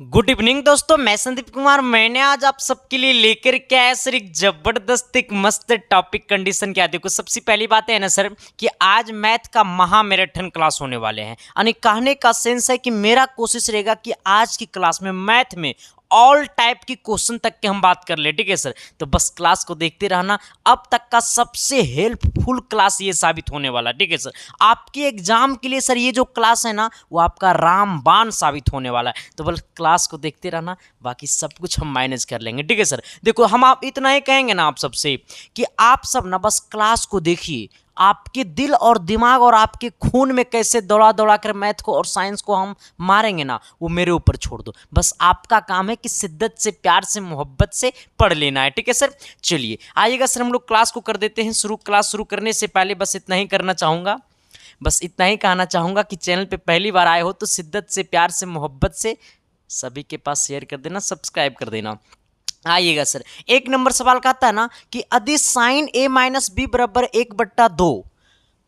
Good evening दोस्तों, मैं संदीप कुमार। मैंने आज आप सबके लिए लेकर के आया सर एक जबरदस्त एक मस्त टॉपिक कंडीशन क्या। देखो, सबसे पहली बात है ना सर कि आज मैथ का महा मैराथन क्लास होने वाले हैं। यानी कहने का सेंस है कि मेरा कोशिश रहेगा कि आज की क्लास में मैथ में ऑल टाइप की क्वेश्चन तक के हम बात कर ले। ठीक है सर, तो बस क्लास को देखते रहना। अब तक का सबसे हेल्पफुल क्लास ये साबित होने वाला। ठीक है सर, आपके एग्जाम के लिए सर ये जो क्लास है ना वो आपका रामबाण साबित होने वाला है। तो बस क्लास को देखते रहना, बाकी सब कुछ हम मैनेज कर लेंगे। ठीक है सर, देखो हम आप इतना ही कहेंगे ना आप सबसे कि आप सब ना बस क्लास को देखिए। आपके दिल और दिमाग और आपके खून में कैसे दौड़ा दौड़ा कर मैथ को और साइंस को हम मारेंगे ना, वो मेरे ऊपर छोड़ दो। बस आपका काम है कि शिद्दत से, प्यार से, मोहब्बत से पढ़ लेना है। ठीक है सर, चलिए आइएगा सर, हम लोग क्लास को कर देते हैं शुरू। क्लास शुरू करने से पहले बस इतना ही करना चाहूँगा, बस इतना ही कहना चाहूँगा कि चैनल पे पहली बार आए हो तो शिद्दत से, प्यार से, मोहब्बत से सभी के पास शेयर कर देना, सब्सक्राइब कर देना। आइएगा सर, एक नंबर सवाल कहता है ना कि यदि साइन ए माइनस बी बराबर 1/2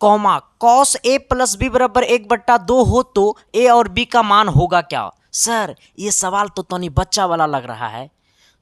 comma cos A plus B बराबर 1/2 हो तो ए और बी का मान होगा क्या। सर ये सवाल तो तनी बच्चा वाला लग रहा है।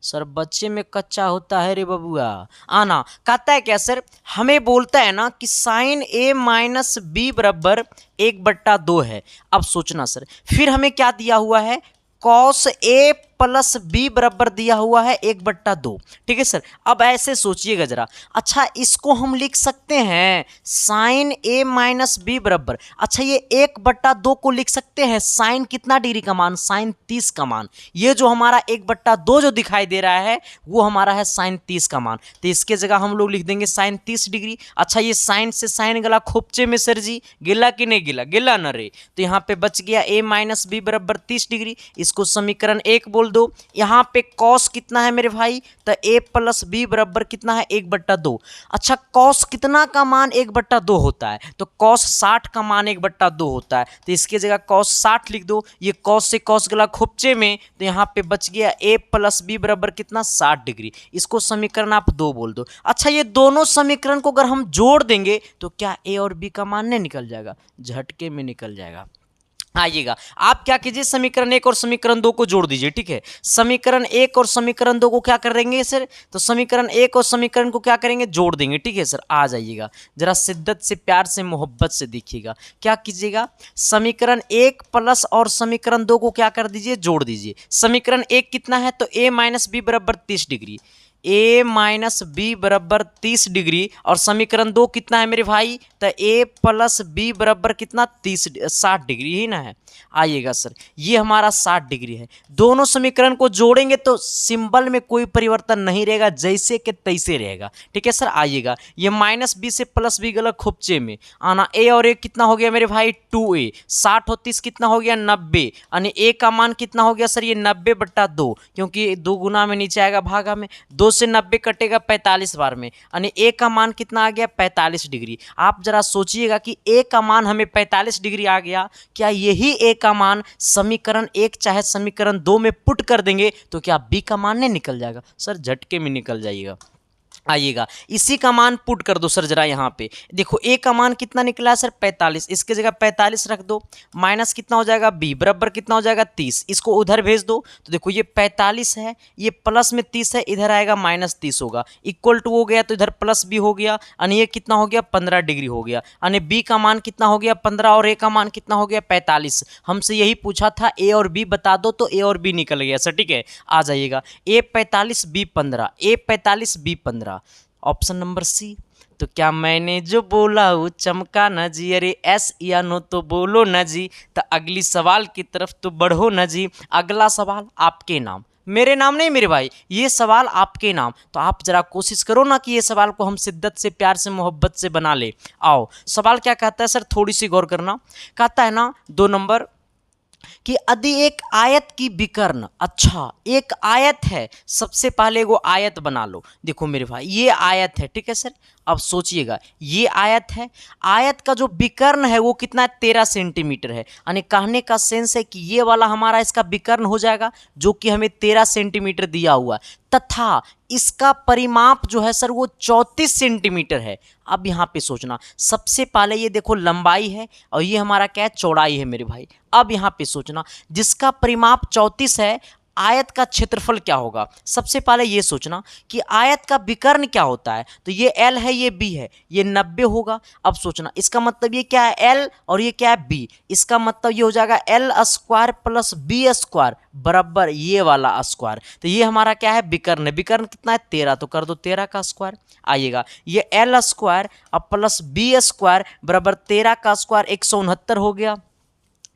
सर बच्चे में कच्चा होता है रे बबुआ। आना कहता है क्या सर, हमें बोलता है ना कि साइन ए माइनस बी बराबर 1/2 है। अब सोचना सर, फिर हमें क्या दिया हुआ है, कॉस ए प्लस बी बराबर दिया हुआ है 1/2। ठीक है सर, अब ऐसे सोचिएगा जरा। अच्छा, इसको हम लिख सकते हैं साइन ए माइनस बी बराबर, अच्छा ये 1/2 को लिख सकते हैं साइन कितना डिग्री का मान, साइन 30 का मान। ये जो हमारा 1/2 जो दिखाई दे रहा है वो हमारा है साइन 30 का मान। तो इसके जगह हम लोग लिख देंगे साइन 30 डिग्री। अच्छा, ये साइन से साइन गला खोपचे में सर जी, गिला कि नहीं गिला, गिला न रे। तो यहाँ पे बच गया ए माइनस बी बराबर 30 डिग्री। इसको समीकरण 1 बोल दो। यहां पे कॉस कितना है मेरे भाई, तो ए प्लस बी बराबर कितना है 1/2। अच्छा, कॉस कितना का मान 1/2 होता है, तो कॉस 60 का मान 1/2 होता है। तो इसके जगह कॉस 60 लिख दो। ये कॉस से कॉस गला खोपचे में, तो यहां पे बच गया ए प्लस बी बराबर कितना 60 डिग्री। इसको समीकरण आप 2 बोल दो। अच्छा, ये दोनों समीकरण को अगर हम जोड़ देंगे तो क्या ए और बी का मान नहीं निकल जाएगा, झटके में निकल जाएगा। आइएगा, आप क्या कीजिए, समीकरण 1 और समीकरण 2 को जोड़ दीजिए। ठीक है, समीकरण 1 और समीकरण 2 को क्या कर देंगे सर, तो समीकरण 1 और समीकरण को क्या करेंगे, जोड़ देंगे। ठीक है सर, आ जाइएगा जरा शिद्दत से, प्यार से, मोहब्बत से देखिएगा। क्या कीजिएगा, समीकरण 1 प्लस और समीकरण 2 को क्या कर दीजिए, जोड़ दीजिए। समीकरण 1 कितना है, तो ए माइनस बी बराबर 30 डिग्री, ए माइनस बी बराबर 30 डिग्री। और समीकरण 2 कितना है मेरे भाई, तो ए प्लस बी बराबर कितना 60 डिग्री ही ना है। आइएगा सर, ये हमारा 60 डिग्री है। दोनों समीकरण को जोड़ेंगे तो सिंबल में कोई परिवर्तन नहीं रहेगा, जैसे के तैसे रहेगा। ठीक है सर, आइएगा, ये माइनस बी से प्लस बी गलत खोपचे में आना। ए और ए कितना हो गया मेरे भाई, 2a। 60 और 30 कितना हो गया, 90। यानी ए का मान कितना हो गया सर, ये 90/2, क्योंकि 2 गुना में नीचे आएगा भागा में, 2 से 90 कटेगा 45 बार में, यानी ए का मान कितना आ गया, 45 डिग्री। आप जरा सोचिएगा कि ए का मान हमें 45 डिग्री आ गया, क्या यही ए का मान समीकरण 1 चाहे समीकरण 2 में पुट कर देंगे तो क्या बी का मान नहीं निकल जाएगा। सर झटके में निकल जाइएगा। आइएगा, इसी का मान पुट कर दो सर जरा। यहाँ पे देखो ए का मान कितना निकला है सर, 45। इसके जगह 45 रख दो, माइनस कितना हो जाएगा, बी बराबर कितना हो जाएगा 30। इसको उधर भेज दो, तो देखो ये 45 है, ये प्लस में 30 है, इधर आएगा माइनस 30 होगा, इक्वल टू हो गया, तो इधर प्लस बी हो गया, यानी ये कितना हो गया 15 डिग्री हो गया। यानी बी का मान कितना हो गया 15 और ए का मान कितना हो गया 45। हमसे यही पूछा था ए और बी बता दो, तो ए और बी निकल गया सर। ठीक है, आ जाइएगा, ए 45 बी 15, ए 45 बी 15, ऑप्शन नंबर सी। तो क्या मैंने जो बोला वो चमका न जी, अरे एस या नो तो बोलो न जी। तो अगली सवाल की तरफ तो बढ़ो न जी। अगला सवाल आपके नाम, मेरे नाम नहीं मेरे भाई, ये सवाल आपके नाम। तो आप जरा कोशिश करो ना कि ये सवाल को हम शिद्दत से, प्यार से, मोहब्बत से बना ले। आओ, सवाल क्या कहता है सर, थोड़ी सी गौर करना। कहता है ना 2 नंबर कि यदि एक आयत की विकर्ण, अच्छा एक आयत है, सबसे पहले वो आयत बना लो। देखो मेरे भाई ये आयत है, ठीक है सर। अब सोचिएगा ये आयत है, आयत का जो विकर्ण है वो कितना है 13 सेंटीमीटर है, यानी कहने का सेंस है कि ये वाला हमारा इसका विकर्ण हो जाएगा जो कि हमें 13 सेंटीमीटर दिया हुआ है, तथा इसका परिमाप जो है सर वो 34 सेंटीमीटर है। अब यहाँ पे सोचना, सबसे पहले ये देखो लंबाई है और ये हमारा क्या है चौड़ाई है मेरे भाई। अब यहाँ पे सोचना जिसका परिमाप 34 है आयत का क्षेत्रफल क्या होगा। सबसे पहले ये सोचना कि आयत का विकर्ण क्या होता है, तो ये L है ये B है, ये 90 होगा। अब सोचना इसका मतलब ये क्या है L और ये क्या है B, इसका मतलब ये हो जाएगा L square plus B square बराबर ये वाला स्क्वायर। तो ये हमारा क्या है विकर्ण है, विकर्ण कितना है 13, तो कर दो 13 का स्क्वायर आइएगा। ये L स्क्वायर अब प्लस B स्क्वायर बराबर 13 का स्क्वायर 169 हो गया।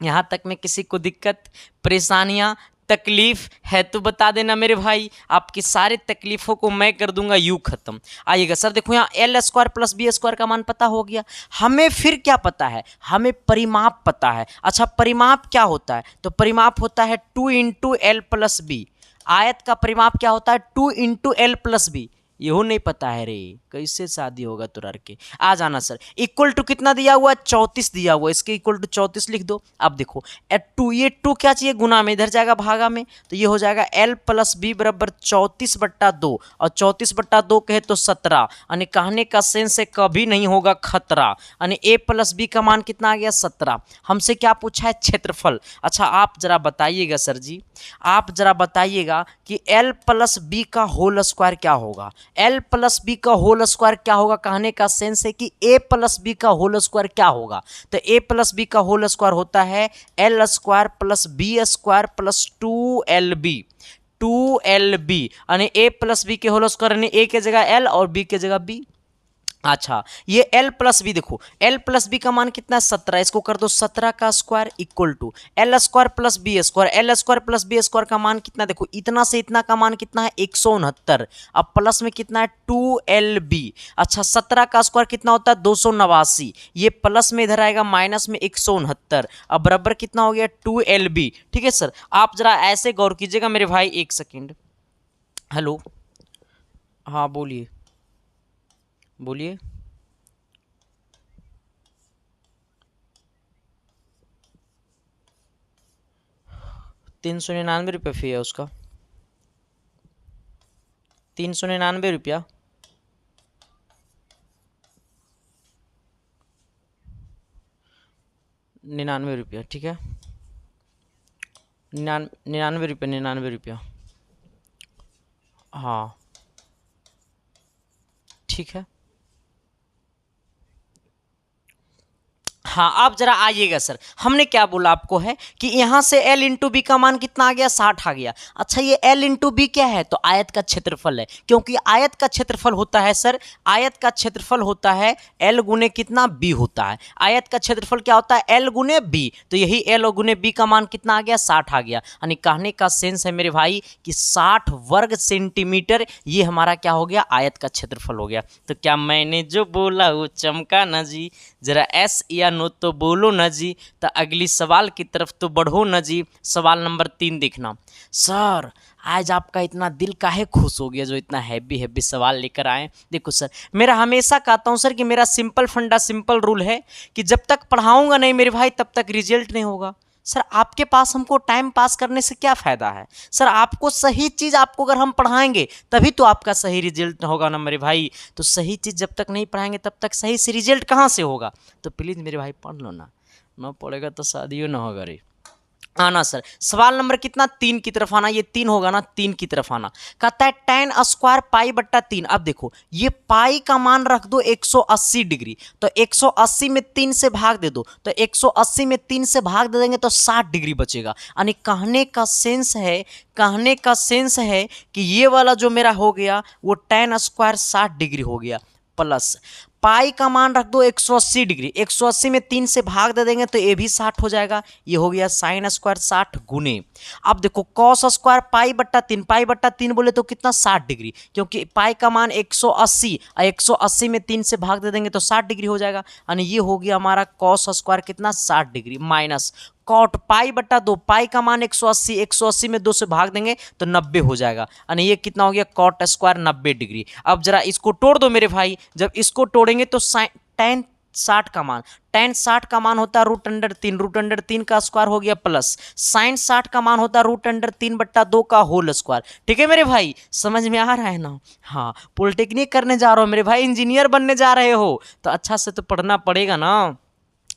यहाँ तक में किसी को दिक्कत परेशानियाँ तकलीफ है तो बता देना मेरे भाई, आपकी सारी तकलीफ़ों को मैं कर दूंगा यूँ ख़त्म। आइएगा सर देखो यहाँ L square plus B square का मान पता हो गया, हमें फिर क्या पता है, हमें परिमाप पता है। अच्छा परिमाप क्या होता है, तो परिमाप होता है 2 इंटू L प्लस B। आयत का परिमाप क्या होता है 2 इंटू L प्लस B, यहो नहीं पता है रे, कैसे शादी होगा तुरार के। आ जाना सर इक्वल टू कितना दिया हुआ है 34 दिया हुआ है, इसके इक्वल टू 34 लिख दो। अब देखो टू, ये 2 क्या चाहिए गुना में, इधर जाएगा भागा में, तो ये हो जाएगा L प्लस B बराबर 34/2 और 34/2 कहे तो 17, यानी कहने का सेंस है कभी नहीं होगा खतरा, यानी A प्लस B का मान कितना आ गया 17। हमसे क्या पूछा है क्षेत्रफल। अच्छा आप जरा बताइएगा सर जी, आप जरा बताइएगा कि L प्लस B का होल स्क्वायर क्या होगा, L प्लस B का होल स्क्वायर क्या होगा। कहने का सेंस है कि A प्लस B का होल स्क्वायर क्या होगा, तो A प्लस B का होल स्क्वायर होता है L square plus B square plus 2LB 2LB, यानी A प्लस B के होल स्क्वायर यानी A के जगह L और B के जगह B। अच्छा ये L प्लस बी देखो, L प्लस बी का मान कितना है 17, इसको कर दो 17 का square equal to L square plus b square, L square plus b square का मान कितना, देखो इतना से इतना का मान कितना है 169, अब प्लस में कितना है 2LB। अच्छा 17 का स्क्वायर कितना होता है 289, ये प्लस में इधर आएगा माइनस में 169, अब बराबर कितना हो गया 2LB। ठीक है सर आप जरा ऐसे गौर कीजिएगा मेरे भाई, एक सेकेंड। हेलो हाँ बोलिए बोलिए। 399 रुपये फी है उसका, 399 रुपया। ₹99 ठीक है, 99 रुपये 99 रुपया। हाँ ठीक है। हाँ आप जरा आइएगा सर, हमने क्या बोला आपको है कि यहाँ से L इंटू बी का मान कितना आ गया 60 आ गया। अच्छा ये L इंटू बी क्या है, तो आयत का क्षेत्रफल है, क्योंकि आयत का क्षेत्रफल होता है सर, आयत का क्षेत्रफल होता है L गुने कितना B होता है, आयत का क्षेत्रफल क्या होता है L गुने B, तो यही L गुने B का मान कितना आ गया 60 आ गया। यानी कहने का सेंस है मेरे भाई कि 60 वर्ग सेंटीमीटर ये हमारा क्या हो गया आयत का क्षेत्रफल हो गया। तो क्या मैंने जो बोला वो चमका ना जी, जरा एस या नो तो बोलो ना जी, तो अगली सवाल की तरफ तो बढ़ो ना जी। सवाल नंबर 3 देखना। सर आज आपका इतना दिल काहे खुश हो गया जो इतना हैवी हैवी सवाल लेकर आए। देखो सर मेरा हमेशा कहता हूँ सर कि मेरा सिंपल फंडा सिंपल रूल है कि जब तक पढ़ाऊंगा नहीं मेरे भाई तब तक रिजल्ट नहीं होगा। सर आपके पास हमको टाइम पास करने से क्या फ़ायदा है। सर आपको सही चीज़ आपको अगर हम पढ़ाएंगे तभी तो आपका सही रिजल्ट होगा ना मेरे भाई। तो सही चीज़ जब तक नहीं पढ़ाएंगे तब तक सही से रिजल्ट कहाँ से होगा। तो प्लीज़ मेरे भाई पढ़ लो ना पढ़ेगा तो शादियों ना होगा रे। आना सर सवाल नंबर कितना 3 की तरफ आना, ये 3 होगा ना 3 की तरफ आना। कहता है tan स्क्वायर पाई बट्टा 3। अब देखो ये पाई का मान रख दो 180 डिग्री, तो 180 में 3 से भाग दे दो, तो 180 में 3 से भाग दे देंगे तो 60 डिग्री बचेगा। यानी कहने का सेंस है कि ये वाला जो मेरा हो गया वो tan स्क्वायर 60 डिग्री हो गया, प्लस पाई का मान रख दो 180 डिग्री, 180 में 3 से भाग दे देंगे तो ये भी 60 हो जाएगा, ये हो गया साइन स्क्वायर 60 गुने। अब देखो कॉस स्क्वायर पाई बट्टा 3 बोले तो कितना 60 डिग्री, क्योंकि पाई का मान 180 और 180 में 3 से भाग दे देंगे तो 60 डिग्री हो जाएगा। यानी ये हो गया हमारा कॉस स्क्वायर कितना 60 डिग्री, माइनस कॉट पाई बटा 2, पाई का मान 180, 180 में 2 से भाग देंगे तो 90 हो जाएगा, यानी ये कितना हो गया कॉट स्क्वायर 90 डिग्री। अब जरा इसको तोड़ दो मेरे भाई, जब इसको तोड़ेंगे तो tan 60 का मान, tan 60 का मान होता है √3, √3 का स्क्वायर हो गया प्लस sin 60 का मान होता है √3 बट्टा 2 का होल स्क्वायर। ठीक है मेरे भाई, समझ में आ रहा है ना? हाँ, पॉलिटेक्निक करने जा रहे हो मेरे भाई, इंजीनियर बनने जा रहे हो तो अच्छा से तो पढ़ना पड़ेगा ना।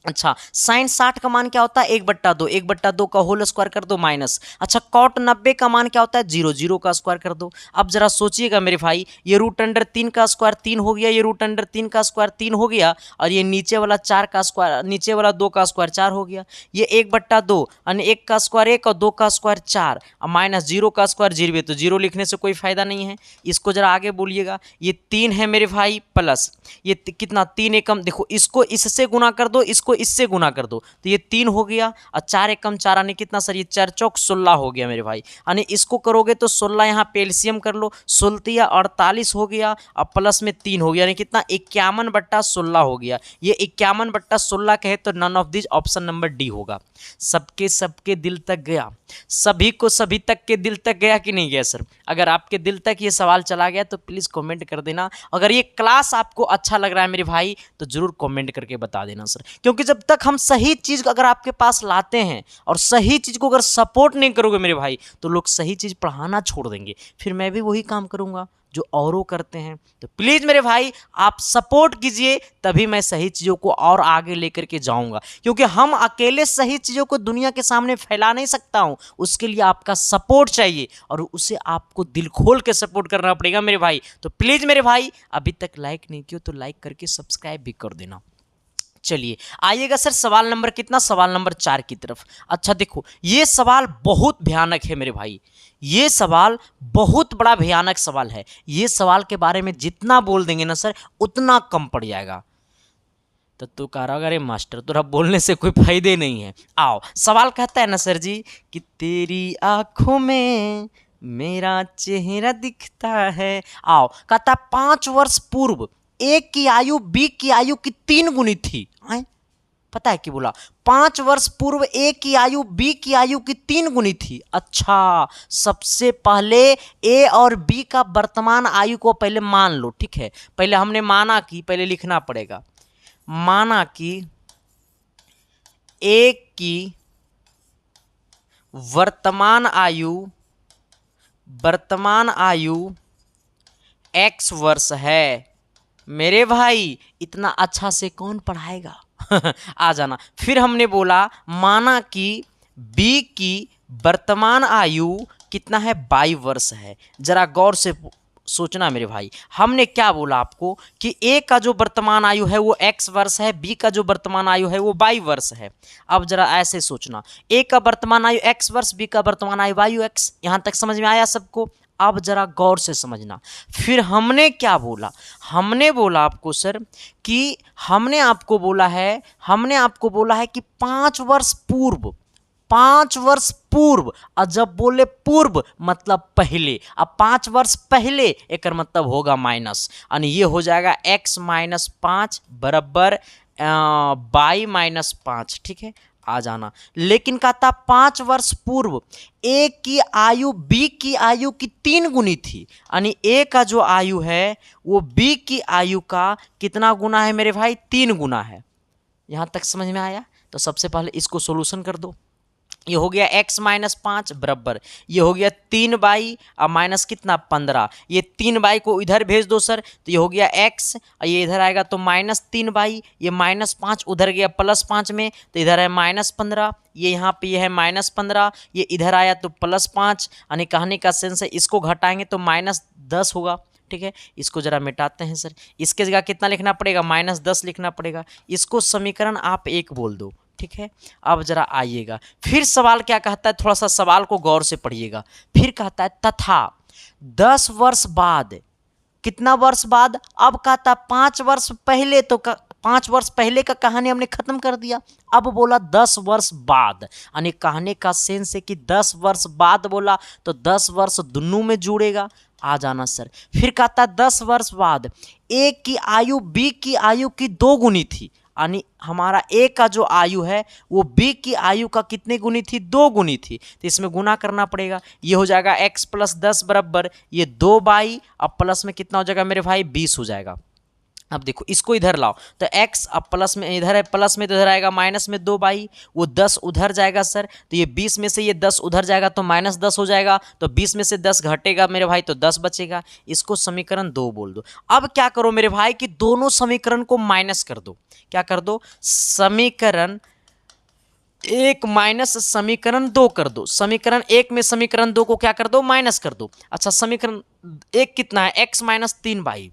अच्छा, sin 60 का मान क्या होता है 1/2, 1/2 का होल स्क्वायर कर दो माइनस। अच्छा, cot 90 का मान क्या होता है 0, 0 का स्क्वायर कर दो। अब जरा सोचिएगा मेरे भाई, ये √3 का स्क्वायर 3 हो गया, ये √3 का स्क्वायर 3 हो गया, और ये नीचे वाला 4 का स्क्वायर, नीचे वाला 2 का स्क्वायर 4 हो गया। ये 1/2 यानी 1 का स्क्वायर 1 और 2 का स्क्वायर 4 और माइनस 0 का स्क्वायर 0, तो 0 लिखने से कोई फायदा नहीं है। इसको जरा आगे बोलिएगा, ये 3 है मेरे भाई प्लस ये कितना 3 एकम, देखो इसको इससे गुना कर दो, इसको इससे गुना कर दो, तो ये 3 हो गया और 4 एकम 4 यानी कितना सर, ये 4 चौक 16 हो गया मेरे भाई। यानी इसको करोगे तो 16 यहाँ पे एलसीएम कर लो, 16 48 हो गया और प्लस में 3 हो गया, यानी कितना 51/16 हो गया। ये 51/16 कहे तो none of this option number D होगा। सबके सबके दिल तक गया, सभी को सभी तक के दिल तक गया कि नहीं गया सर? अगर आपके दिल तक ये सवाल चला गया तो प्लीज़ कमेंट कर देना। अगर ये क्लास आपको अच्छा लग रहा है मेरे भाई तो ज़रूर कमेंट करके बता देना सर, क्योंकि जब तक हम सही चीज़ अगर आपके पास लाते हैं और सही चीज़ को अगर सपोर्ट नहीं करोगे मेरे भाई तो लोग सही चीज़ पढ़ाना छोड़ देंगे, फिर मैं भी वही काम करूँगा जो औरों करते हैं। तो प्लीज़ मेरे भाई आप सपोर्ट कीजिए, तभी मैं सही चीज़ों को और आगे लेकर के जाऊंगा, क्योंकि हम अकेले सही चीज़ों को दुनिया के सामने फैला नहीं सकता हूं, उसके लिए आपका सपोर्ट चाहिए और उसे आपको दिल खोल के सपोर्ट करना पड़ेगा मेरे भाई। तो प्लीज़ मेरे भाई अभी तक लाइक नहीं किया तो लाइक करके सब्सक्राइब भी कर देना। चलिए आइएगा सर सवाल नंबर कितना, सवाल नंबर 4 की तरफ। अच्छा देखो, ये सवाल बहुत भयानक है मेरे भाई, ये सवाल बहुत बड़ा भयानक सवाल है। ये सवाल के बारे में जितना बोल देंगे ना सर उतना कम पड़ जाएगा। तो कह रहा अरे मास्टर तोरा बोलने से कोई फायदे नहीं है। आओ, सवाल कहता है ना सर जी कि तेरी आंखों में मेरा चेहरा दिखता है। आओ, कहता 5 वर्ष पूर्व ए की आयु बी की आयु की 3 गुनी थी। आए? पता है कि बोला 5 वर्ष पूर्व ए की आयु बी की आयु की 3 गुनी थी। अच्छा, सबसे पहले ए और बी का वर्तमान आयु को पहले मान लो, ठीक है? पहले हमने माना कि, पहले लिखना पड़ेगा, माना कि ए की वर्तमान आयु x वर्ष है। मेरे भाई इतना अच्छा से कौन पढ़ाएगा? आ जाना। फिर हमने बोला माना कि b की वर्तमान आयु कितना है 22 वर्ष है। जरा गौर से सोचना मेरे भाई, हमने क्या बोला आपको कि ए का जो वर्तमान आयु है वो x वर्ष है, बी का जो वर्तमान आयु है वो 22 वर्ष है। अब जरा ऐसे सोचना, ए का वर्तमान आयु x वर्ष, बी का वर्तमान आयु वायु x। यहाँ तक समझ में आया सबको? अब जरा गौर से समझना। फिर हमने क्या बोला? हमने बोला आपको सर कि हमने आपको बोला है कि 5 वर्ष पूर्व, 5 वर्ष पूर्व, और जब बोले पूर्व मतलब पहले, अब 5 वर्ष पहले एक मतलब होगा माइनस, यानी ये हो जाएगा x - 5 बराबर y - 5। ठीक है, आ जाना। लेकिन कहता 5 वर्ष पूर्व ए की आयु बी की आयु की 3 गुनी थी, यानी ए का जो आयु है वो बी की आयु का कितना गुना है मेरे भाई? 3 गुना है। यहाँ तक समझ में आया? तो सबसे पहले इसको सोल्यूशन कर दो। ये हो गया x - 5 बराबर, ये हो गया 3y और माइनस कितना 15। ये 3y को इधर भेज दो सर, तो ये हो गया x और ये इधर आएगा तो -3y, ये -5 उधर गया +5 में, तो इधर है -15, ये यहाँ पे ये है -15, ये इधर आया तो +5, यानी कहने का सेंस है इसको घटाएंगे तो -10 होगा। ठीक है, इसको जरा मिटाते हैं सर। इसके जगह कितना लिखना पड़ेगा? -10 लिखना पड़ेगा। इसको समीकरण आप 1 बोल दो। ठीक है, अब जरा आइएगा, फिर सवाल क्या कहता है, थोड़ा सा सवाल को गौर से पढ़िएगा। फिर कहता है तथा 10 वर्ष बाद, कितना वर्ष बाद? अब कहता 5 वर्ष पहले, तो 5 वर्ष पहले का कहानी हमने खत्म कर दिया। अब बोला 10 वर्ष बाद, यानी कहने का सेंस है कि 10 वर्ष बाद बोला तो 10 वर्ष दोनों में जुड़ेगा। आ जाना सर। फिर कहता 10 वर्ष बाद ए की आयु बी की आयु की 2 गुनी थी, यानी हमारा ए का जो आयु है वो बी की आयु का कितने गुनी थी, 2 गुनी थी, तो इसमें गुना करना पड़ेगा। ये हो जाएगा x प्लस 10 बराबर ये 2 अब प्लस में कितना हो जाएगा मेरे भाई, 20 हो जाएगा। अब देखो इसको इधर लाओ तो x अब प्लस में इधर है, प्लस में तो इधर आएगा माइनस में 2 वो 10 उधर जाएगा सर, तो ये 20 में से ये 10 उधर जाएगा तो माइनस 10 हो जाएगा, तो 20 में से 10 घटेगा मेरे भाई तो 10 बचेगा। इसको समीकरण 2 बोल दो। अब क्या करो मेरे भाई कि दोनों समीकरण को माइनस कर दो। क्या कर दो, समीकरण 1 माइनस समीकरण 2 कर दो। समीकरण 1 में समीकरण 2 को क्या कर दो, माइनस कर दो। अच्छा समीकरण 1 कितना है, x minus 3y,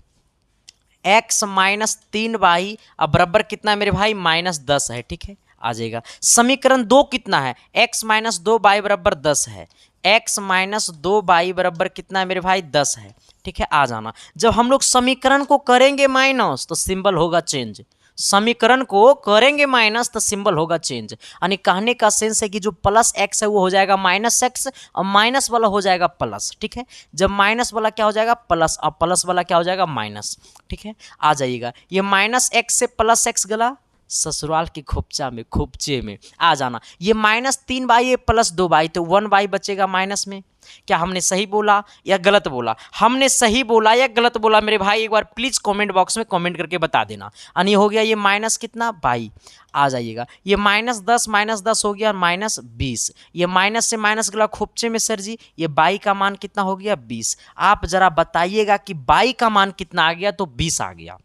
x minus 3y अब बराबर कितना है मेरे भाई, माइनस 10 है, ठीक है आ जाएगा। समीकरण 2 कितना है, x माइनस 2y बराबर 10 है, x माइनस 2y बराबर कितना है मेरे भाई, 10 है, ठीक है आ जाना। जब हम लोग समीकरण को करेंगे माइनस तो सिंबल होगा चेंज, समीकरण को करेंगे माइनस तो सिंबल होगा चेंज। यानी कहने का सेंस है कि जो प्लस x है वो हो जाएगा माइनस x और माइनस वाला हो जाएगा प्लस, ठीक है। जब माइनस वाला क्या हो जाएगा, प्लस, और प्लस वाला क्या हो जाएगा, माइनस, ठीक है आ जाइएगा। ये माइनस x से प्लस x गला ससुराल की खोपचा में, खोपचे में आ जाना। ये माइनस 3y ये प्लस 2y तो 1y बचेगा माइनस में। क्या हमने सही बोला या गलत बोला, हमने सही बोला या गलत बोला मेरे भाई, एक बार प्लीज कमेंट बॉक्स में कमेंट करके बता देना। यानी हो गया ये माइनस कितना, बाई आ जाइएगा। ये माइनस 10 हो गया माइनस 20, ये माइनस से माइनस गला खोपचे में सर जी, ये बाई का मान कितना हो गया, 20। आप जरा बताइएगा कि बाई का मान कितना आ गया, तो 20 आ गया।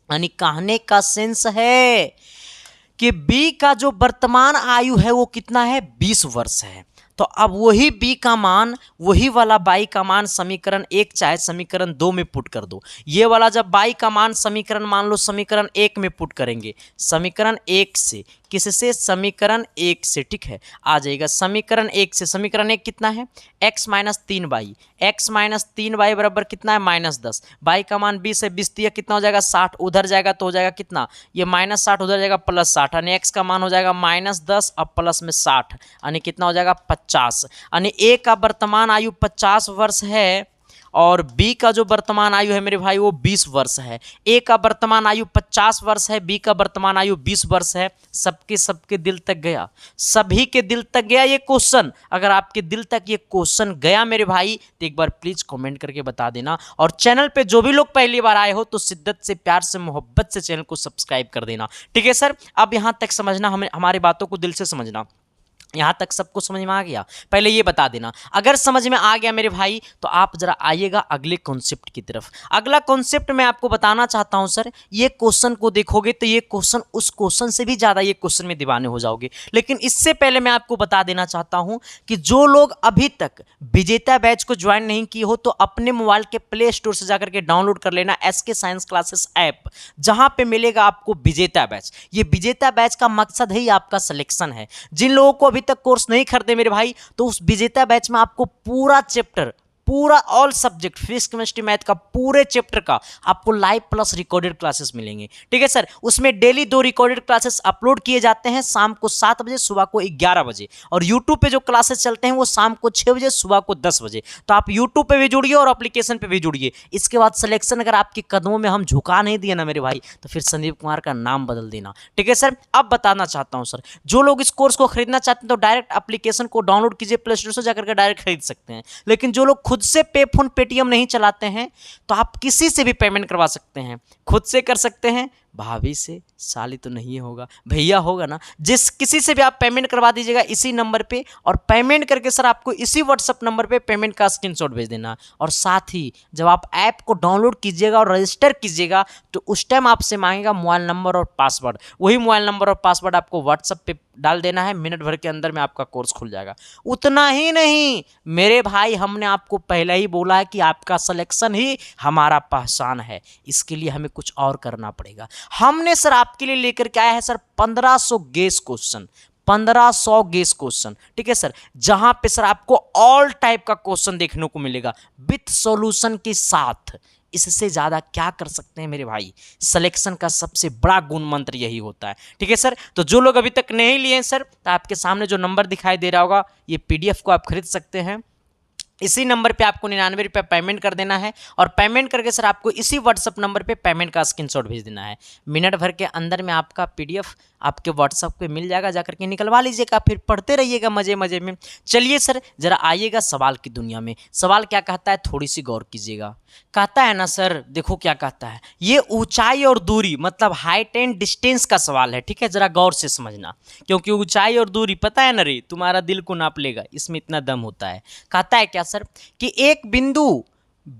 यानी कहने का सेंस है कि बी का जो वर्तमान आयु है वो कितना है, 20 वर्ष है। तो अब वही बी का मान, वही वाला बाई का मान समीकरण 1 चाहे समीकरण 2 में पुट कर दो। ये वाला जब बाई का मान समीकरण मान लो समीकरण 1 में पुट करेंगे, समीकरण 1 से, किससे, समीकरण 1 से, ठीक है आ जाएगा। समीकरण 1 से, समीकरण 1 कितना है, x minus 3y, x minus 3y बराबर कितना है, माइनस 10। बाई का मान 20 है, 20 दिया कितना हो जाएगा, 60 उधर जाएगा तो हो जाएगा कितना, ये माइनस 60 उधर जाएगा प्लस 60, यानी x का मान हो जाएगा माइनस 10 अब प्लस में 60, यानी कितना हो जाएगा 50। यानी a का वर्तमान आयु 50 वर्ष है और बी का जो वर्तमान आयु है मेरे भाई वो 20 वर्ष है। ए का वर्तमान आयु 50 वर्ष है, बी का वर्तमान आयु 20 वर्ष है। सबके दिल तक गया, सभी के दिल तक गया ये क्वेश्चन। अगर आपके दिल तक ये क्वेश्चन गया मेरे भाई तो एक बार प्लीज कमेंट करके बता देना। और चैनल पे जो भी लोग पहली बार आए हो तो शिद्दत से, प्यार से, मोहब्बत से चैनल को सब्सक्राइब कर देना, ठीक है सर। अब यहाँ तक समझना, हमें हमारी बातों को दिल से समझना। यहाँ तक सबको समझ में आ गया, पहले ये बता देना। अगर समझ में आ गया मेरे भाई तो आप जरा आइएगा अगले कॉन्सेप्ट की तरफ। अगला कॉन्सेप्ट मैं आपको बताना चाहता हूँ सर, ये क्वेश्चन को देखोगे तो ये क्वेश्चन उस क्वेश्चन से भी ज़्यादा ये क्वेश्चन में दीवाने हो जाओगे। लेकिन इससे पहले मैं आपको बता देना चाहता हूँ कि जो लोग अभी तक विजेता बैच को ज्वाइन नहीं किए हो तो अपने मोबाइल के प्ले स्टोर से जाकर के डाउनलोड कर लेना SK साइंस क्लासेस ऐप, जहाँ पे मिलेगा आपको विजेता बैच। ये विजेता बैच का मकसद ही आपका सिलेक्शन है। जिन लोगों को तक कोर्स नहीं खरीदे मेरे भाई तो उस विजेता बैच में आपको पूरा चैप्टर, पूरा all subject, physics chemistry math का पूरे चैप्टर का आपको लाइव प्लस रिकॉर्डेड क्लासेस मिलेंगे, ठीक है सर। उसमें डेली 2 रिकॉर्डेड क्लासेस अपलोड किए जाते हैं, शाम को 7 बजे, सुबह को 11 बजे। और यूट्यूब पे जो क्लासेस चलते हैं वो शाम को 6 बजे, सुबह को 10 बजे। तो आप यूट्यूब पे भी जुड़िए और एप्लीकेशन पे भी जुड़िए। इसके बाद सिलेक्शन अगर आपके कदमों में हम झुका नहीं दिए ना मेरे भाई तो फिर संदीप कुमार का नाम बदल देना, ठीक है सर। अब बताना चाहता हूँ सर, जो लोग इस कोर्स को खरीदना चाहते हैं तो डायरेक्ट एप्लीकेशन को डाउनलोड कीजिए, प्ले स्टोर से जाकर के डायरेक्ट खरीद सकते हैं। लेकिन जो लोग खुद से पे फोन, पेटीएम नहीं चलाते हैं तो आप किसी से भी पेमेंट करवा सकते हैं। खुद से कर सकते हैं, भाभी से, साली तो नहीं होगा, भैया होगा ना, जिस किसी से भी आप पेमेंट करवा दीजिएगा इसी नंबर पे। और पेमेंट करके सर आपको इसी व्हाट्सअप नंबर पे पेमेंट का स्क्रीनशॉट भेज देना। और साथ ही जब आप ऐप को डाउनलोड कीजिएगा और रजिस्टर कीजिएगा तो उस टाइम आपसे मांगेगा मोबाइल नंबर और पासवर्ड। वही मोबाइल नंबर और पासवर्ड आपको व्हाट्सअप पे डाल देना है, मिनट भर के अंदर में आपका कोर्स खुल जाएगा। उतना ही नहीं मेरे भाई, हमने आपको पहले ही बोला है कि आपका सिलेक्शन ही हमारा पहचान है। इसके लिए हमें कुछ और करना पड़ेगा। हमने सर आपके लिए लेकर के आया है sir 1500 guess question, 1500 guess question, ठीक है सर। जहां पे सर आपको ऑल टाइप का क्वेश्चन देखने को मिलेगा विथ सॉल्यूशन के साथ। इससे ज्यादा क्या कर सकते हैं मेरे भाई। सिलेक्शन का सबसे बड़ा गुण मंत्र यही होता है, ठीक है सर। तो जो लोग अभी तक नहीं लिए हैं सर, तो आपके सामने जो नंबर दिखाई दे रहा होगा, ये PDF को आप खरीद सकते हैं। इसी नंबर पे आपको 99 रुपये पेमेंट कर देना है और पेमेंट करके सर आपको इसी व्हाट्सअप नंबर पे पेमेंट का स्क्रीनशॉट भेज देना है। मिनट भर के अंदर में आपका पीडीएफ आपके व्हाट्सअप पे मिल जाएगा, जाकर के निकलवा लीजिएगा, फिर पढ़ते रहिएगा मजे मजे में। चलिए सर जरा आइएगा सवाल की दुनिया में। सवाल क्या कहता है, थोड़ी सी गौर कीजिएगा। कहता है ना सर, देखो क्या कहता है, ये ऊंचाई और दूरी मतलब हाइट एंड डिस्टेंस का सवाल है, ठीक है, जरा गौर से समझना, क्योंकि ऊंचाई और दूरी पता है ना रे, तुम्हारा दिल को नाप लेगा, इसमें इतना दम होता है। कहता है क्या सर कि एक बिंदु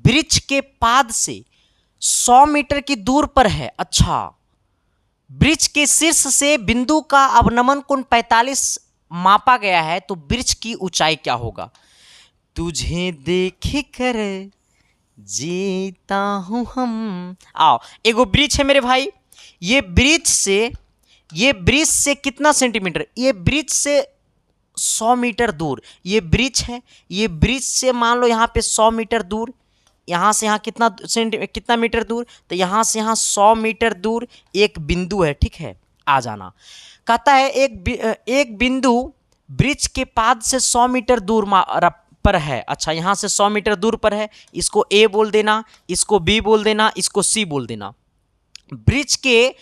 वृक्ष के पाद से 100 मीटर की दूर पर है। अच्छा, वृक्ष के शीर्ष से बिंदु का अवनमन कोण 45 मापा गया है, तो वृक्ष की ऊंचाई क्या होगा। तुझे देख कर जीता हूं हम। आओ, एगो वृक्ष है मेरे भाई, ये वृक्ष से कितना सेंटीमीटर, ये वृक्ष से 100 मीटर दूर ये वृक्ष है, ये वृक्ष से मान लो यहाँ पे 100 मीटर दूर, यहाँ से यहाँ कितना मीटर दूर, तो यहाँ से यहाँ 100 मीटर दूर एक बिंदु है, ठीक है, आ जाना। कहता है एक बिंदु वृक्ष के पाद से 100 मीटर दूर पर है। अच्छा, यहाँ से 100 मीटर दूर पर है, इसको ए बोल देना, इसको बी बोल देना, इसको सी बोल देना। वृक्ष के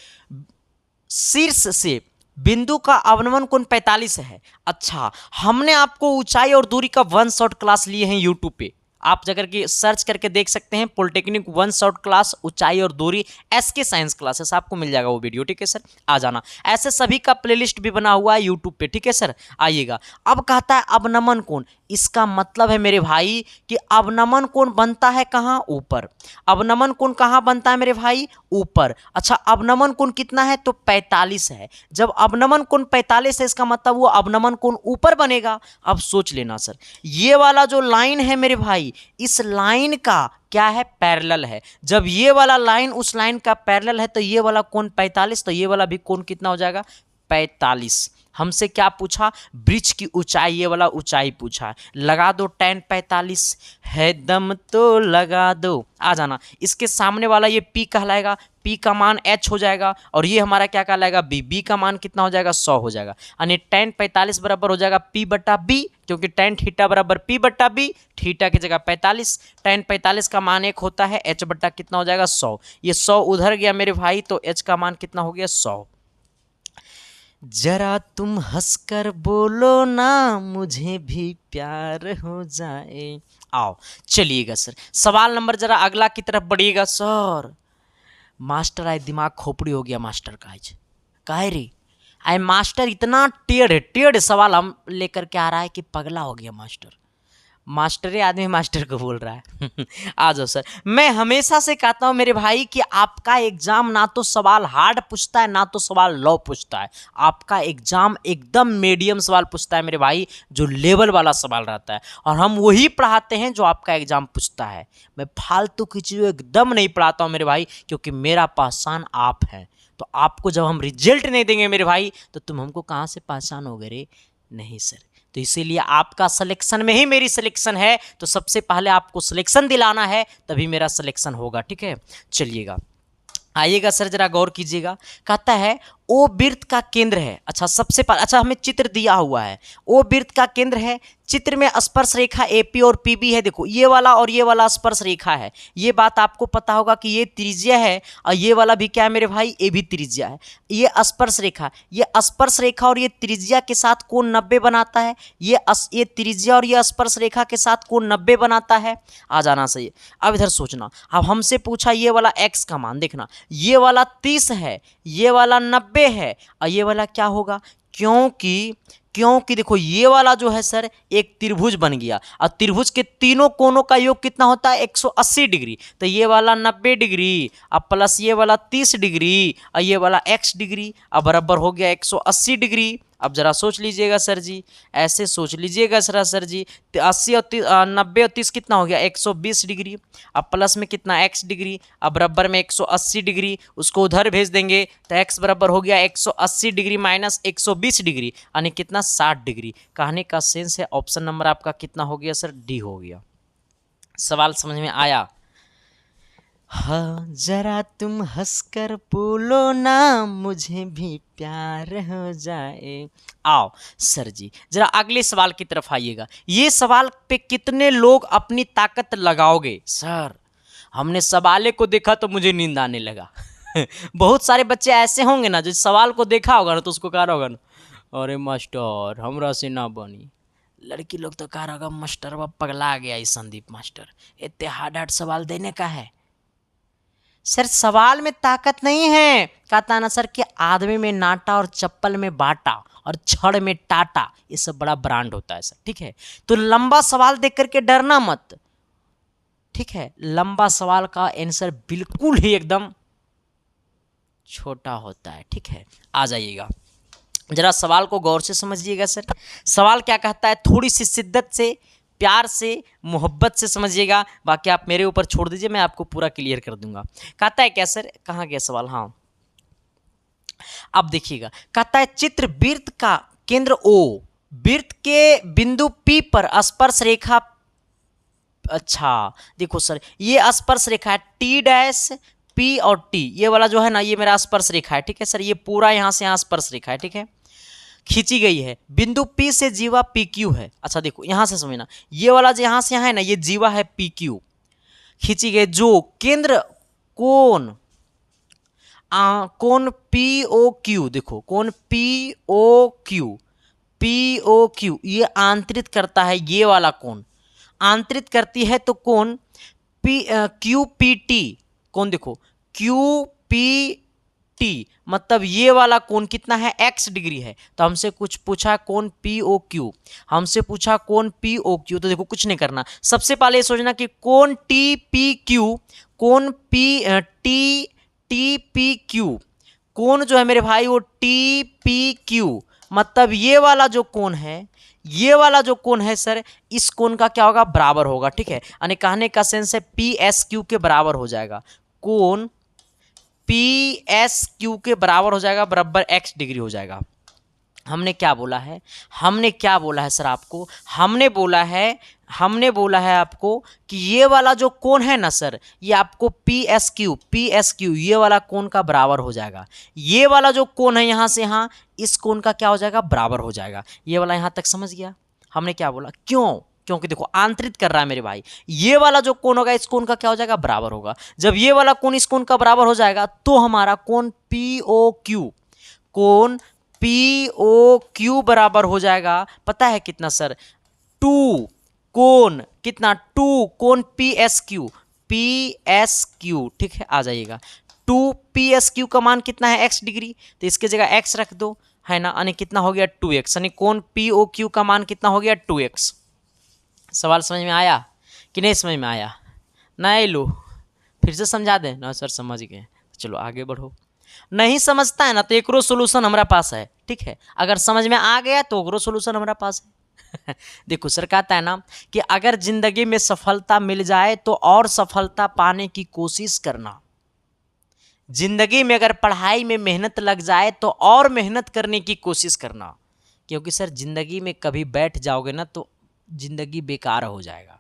शीर्ष से बिंदु का अवनमन कोण 45 है। अच्छा, हमने आपको ऊंचाई और दूरी का 1 शॉट क्लास लिए हैं यूट्यूब पे, आप जाकर के सर्च करके देख सकते हैं, पॉलिटेक्निक 1 शॉट क्लास ऊंचाई और दूरी एसके साइंस क्लासेस, आपको मिल जाएगा वो वीडियो, ठीक है सर, आ जाना। ऐसे सभी का प्लेलिस्ट भी बना हुआ है यूट्यूब पे, ठीक है सर, आइएगा। अब कहता है अवनमन कोण, इसका मतलब है मेरे भाई कि अवनमन कोण बनता है कहाँ, ऊपर। अवनमन कोण कहाँ बनता है मेरे भाई, ऊपर। अच्छा, अवनमन कोण कितना है, तो 45 है। जब अवनमन कोण 45 है, इसका मतलब वो अवनमन कोण ऊपर बनेगा। अब सोच लेना सर, ये वाला जो लाइन है मेरे भाई, इस लाइन का क्या है, पैरेलल है। जब ये वाला लाइन उस लाइन का पैरेलल है, तो ये वाला कोण 45, तो ये वाला भी कोण कितना हो जाएगा, 45। हमसे क्या पूछा, वृक्ष की ऊंचाई, ये वाला ऊंचाई पूछा है। लगा दो tan 45, है दम तो लगा दो, आ जाना। इसके सामने वाला ये P कहलाएगा, P का मान H हो जाएगा, और ये हमारा क्या कहलाएगा, B का मान कितना हो जाएगा, 100 हो जाएगा। यानी tan 45 बराबर हो जाएगा P बटा B, क्योंकि tan थीटा बराबर P बटा B, थीटा की जगह 45, tan 45 का मान 1 होता है, H बटा कितना हो जाएगा, 100। ये 100 उधर गया मेरे भाई, तो H का मान कितना हो गया, 100। जरा तुम हंसकर बोलो ना, मुझे भी प्यार हो जाए। आओ चलिएगा सर, सवाल नंबर जरा अगला की तरफ बढ़िएगा। सर मास्टर आए, दिमाग खोपड़ी हो गया मास्टर का आज, काहे रे आए मास्टर, इतना टेढ़ सवाल हम लेकर के आ रहा है कि पगला हो गया मास्टर। मास्टरे आदमी मास्टर को बोल रहा है। आ जाओ सर, मैं हमेशा से कहता हूं मेरे भाई कि आपका एग्जाम ना तो सवाल हार्ड पूछता है, ना तो सवाल लो पूछता है। आपका एग्जाम एकदम मीडियम सवाल पूछता है मेरे भाई, जो लेवल वाला सवाल रहता है, और हम वही पढ़ाते हैं जो आपका एग्जाम पूछता है। मैं फालतू की चीज़ें एकदम नहीं पढ़ाता हूँ मेरे भाई, क्योंकि मेरा पहचान आप है। तो आपको जब हम रिजल्ट नहीं देंगे मेरे भाई, तो तुम हमको कहाँ से पहचानोगे रे, नहीं सर। तो इसीलिए आपका सिलेक्शन में ही मेरी सिलेक्शन है, तो सबसे पहले आपको सिलेक्शन दिलाना है, तभी मेरा सिलेक्शन होगा, ठीक है। चलिएगा आइएगा सर, जरा गौर कीजिएगा। कहता है ओ वृत्त का केंद्र है। अच्छा, सबसे पहले, अच्छा हमें चित्र दिया हुआ है, ओ वृत्त का केंद्र है, चित्र में स्पर्श रेखा AP और PB है। देखो ये वाला और ये वाला स्पर्श रेखा है, ये बात आपको पता होगा कि ये त्रिज्या है, और ये वाला भी क्या है मेरे भाई, ये भी त्रिज्या है। ये स्पर्श रेखा, ये स्पर्श रेखा और ये त्रिज्या के साथ कोण 90 बनाता है। ये त्रिज्या और ये स्पर्श रेखा के साथ कोण 90 बनाता है, आ जाना सही। अब इधर सोचना, अब हमसे पूछा ये वाला x का मान, देखना ये वाला 30 है, ये वाला 90 है, और ये वाला क्या होगा, क्योंकि देखो ये वाला जो है सर एक त्रिभुज बन गया, और त्रिभुज के तीनों कोनों का योग कितना होता है, 180 डिग्री। तो ये वाला 90 डिग्री, अब प्लस ये वाला 30 डिग्री, और ये वाला x डिग्री, अब बराबर हो गया 180 डिग्री। अब जरा सोच लीजिएगा सर जी, ऐसे सोच लीजिएगा सर जी, 80 और 90 और 30 कितना हो गया, 120 डिग्री। अब प्लस में कितना, x डिग्री, अब बराबर में 180 डिग्री, उसको उधर भेज देंगे तो x बराबर हो गया 180 डिग्री माइनस 120 डिग्री, यानी कितना, 60 डिग्री। कहने का सेंस है ऑप्शन नंबर आपका कितना हो गया सर, डी हो गया। सवाल समझ में आया। हाँ जरा तुम हंसकर बोलो ना, मुझे भी प्यार हो जाए। आओ सर जी, जरा अगले सवाल की तरफ आइएगा। ये सवाल पे कितने लोग अपनी ताकत लगाओगे? सर हमने सवाले को देखा तो मुझे नींद आने लगा। बहुत सारे बच्चे ऐसे होंगे ना जो सवाल को देखा होगा ना तो उसको कह रहा होगा ना, अरे मास्टर हमरा से ना बनी। लड़की लोग तो कह रहा होगा मास्टर वह पगला गया इस संदीप मास्टर, इतने हार्ड हार्ड सवाल देने का है। सर सवाल में ताकत नहीं है, कहता ना सर कि आदमी में नाटा और चप्पल में बाटा और छड़ में टाटा, ये सब बड़ा ब्रांड होता है सर, ठीक है। तो लंबा सवाल देख करके डरना मत, ठीक है। लंबा सवाल का आंसर बिल्कुल ही एकदम छोटा होता है, ठीक है। आ जाइएगा, जरा सवाल को गौर से समझिएगा सर। सवाल क्या कहता है, थोड़ी सी शिद्दत से, प्यार से, मोहब्बत से समझिएगा, बाकी आप मेरे ऊपर छोड़ दीजिए, मैं आपको पूरा क्लियर कर दूंगा। कहता है क्या सर, कहाँ गया सवाल, हाँ अब देखिएगा। कहता है चित्र वृत्त का केंद्र O, वृत्त के बिंदु P पर स्पर्श रेखा, अच्छा देखो सर ये स्पर्श रेखा है T डैश P और T, ये वाला जो है ना ये मेरा स्पर्श रेखा है, ठीक है सर। ये पूरा यहाँ से यहाँ स्पर्श रेखा है, ठीक है, खींची गई है। बिंदु P से जीवा PQ है। अच्छा देखो यहाँ से समझना, ये वाला जो यहाँ से यहाँ है ना ये जीवा है PQ, खींची गई जो केंद्र कोण कोण POQ, देखो कोण POQ ये आंतरित करता है, ये वाला कोण आंतरित करती है तो कोण QPT, कौन देखो QPT मतलब ये वाला कोण कितना है, x डिग्री है। तो हमसे कुछ पूछा कोण POQ, हमसे पूछा कोण POQ, तो देखो कुछ नहीं करना, सबसे पहले ये सोचना कि कोण TPQ, कोण TPQ, कोण जो है मेरे भाई वो TPQ, मतलब ये वाला जो कोण है, ये वाला जो कोण है सर, इस कोण का क्या होगा, बराबर होगा, ठीक है। यानी कहने का सेंस है PSQ के बराबर हो जाएगा, कोण PSQ के बराबर हो जाएगा, बराबर x डिग्री हो जाएगा। हमने क्या बोला है, हमने क्या बोला है सर आपको, हमने बोला है आपको कि ये वाला जो कोण है ना सर, ये आपको PSQ ये वाला कोण का बराबर हो जाएगा। ये वाला जो कोण है यहाँ से यहाँ, इस कोण का क्या हो जाएगा, बराबर हो जाएगा। ये वाला यहाँ तक समझ गया। हमने क्या बोला, क्यों, क्योंकि देखो आंतरित कर रहा है मेरे भाई, ये वाला जो कोण होगा इस कोण का क्या हो जाएगा, बराबर होगा। जब ये वाला कोण इस कोण का बराबर हो जाएगा तो हमारा कोण POQ बराबर हो जाएगा, पता है कितना सर, 2 कोण कितना, 2 कोण PSQ, ठीक है। आ जाइएगा 2 PSQ का मान कितना है, x डिग्री, तो इसके जगह x रख दो, है ना, यानी कितना हो गया 2x, यानी कोण POQ का मान कितना हो गया 2x। सवाल समझ में आया कि नहीं समझ में आया, नहीं लो फिर से समझा दें ना सर, समझ गए, चलो आगे बढ़ो। नहीं समझता है ना तो एकरो सोल्यूशन हमारा पास है, ठीक है। अगर समझ में आ गया तो एकरो सोल्यूशन हमारा पास है। देखो सर कहता है ना कि अगर जिंदगी में सफलता मिल जाए तो और सफलता पाने की कोशिश करना, जिंदगी में अगर पढ़ाई में मेहनत लग जाए तो और मेहनत करने की कोशिश करना, क्योंकि सर जिंदगी में कभी बैठ जाओगे ना तो जिंदगी बेकार हो जाएगा।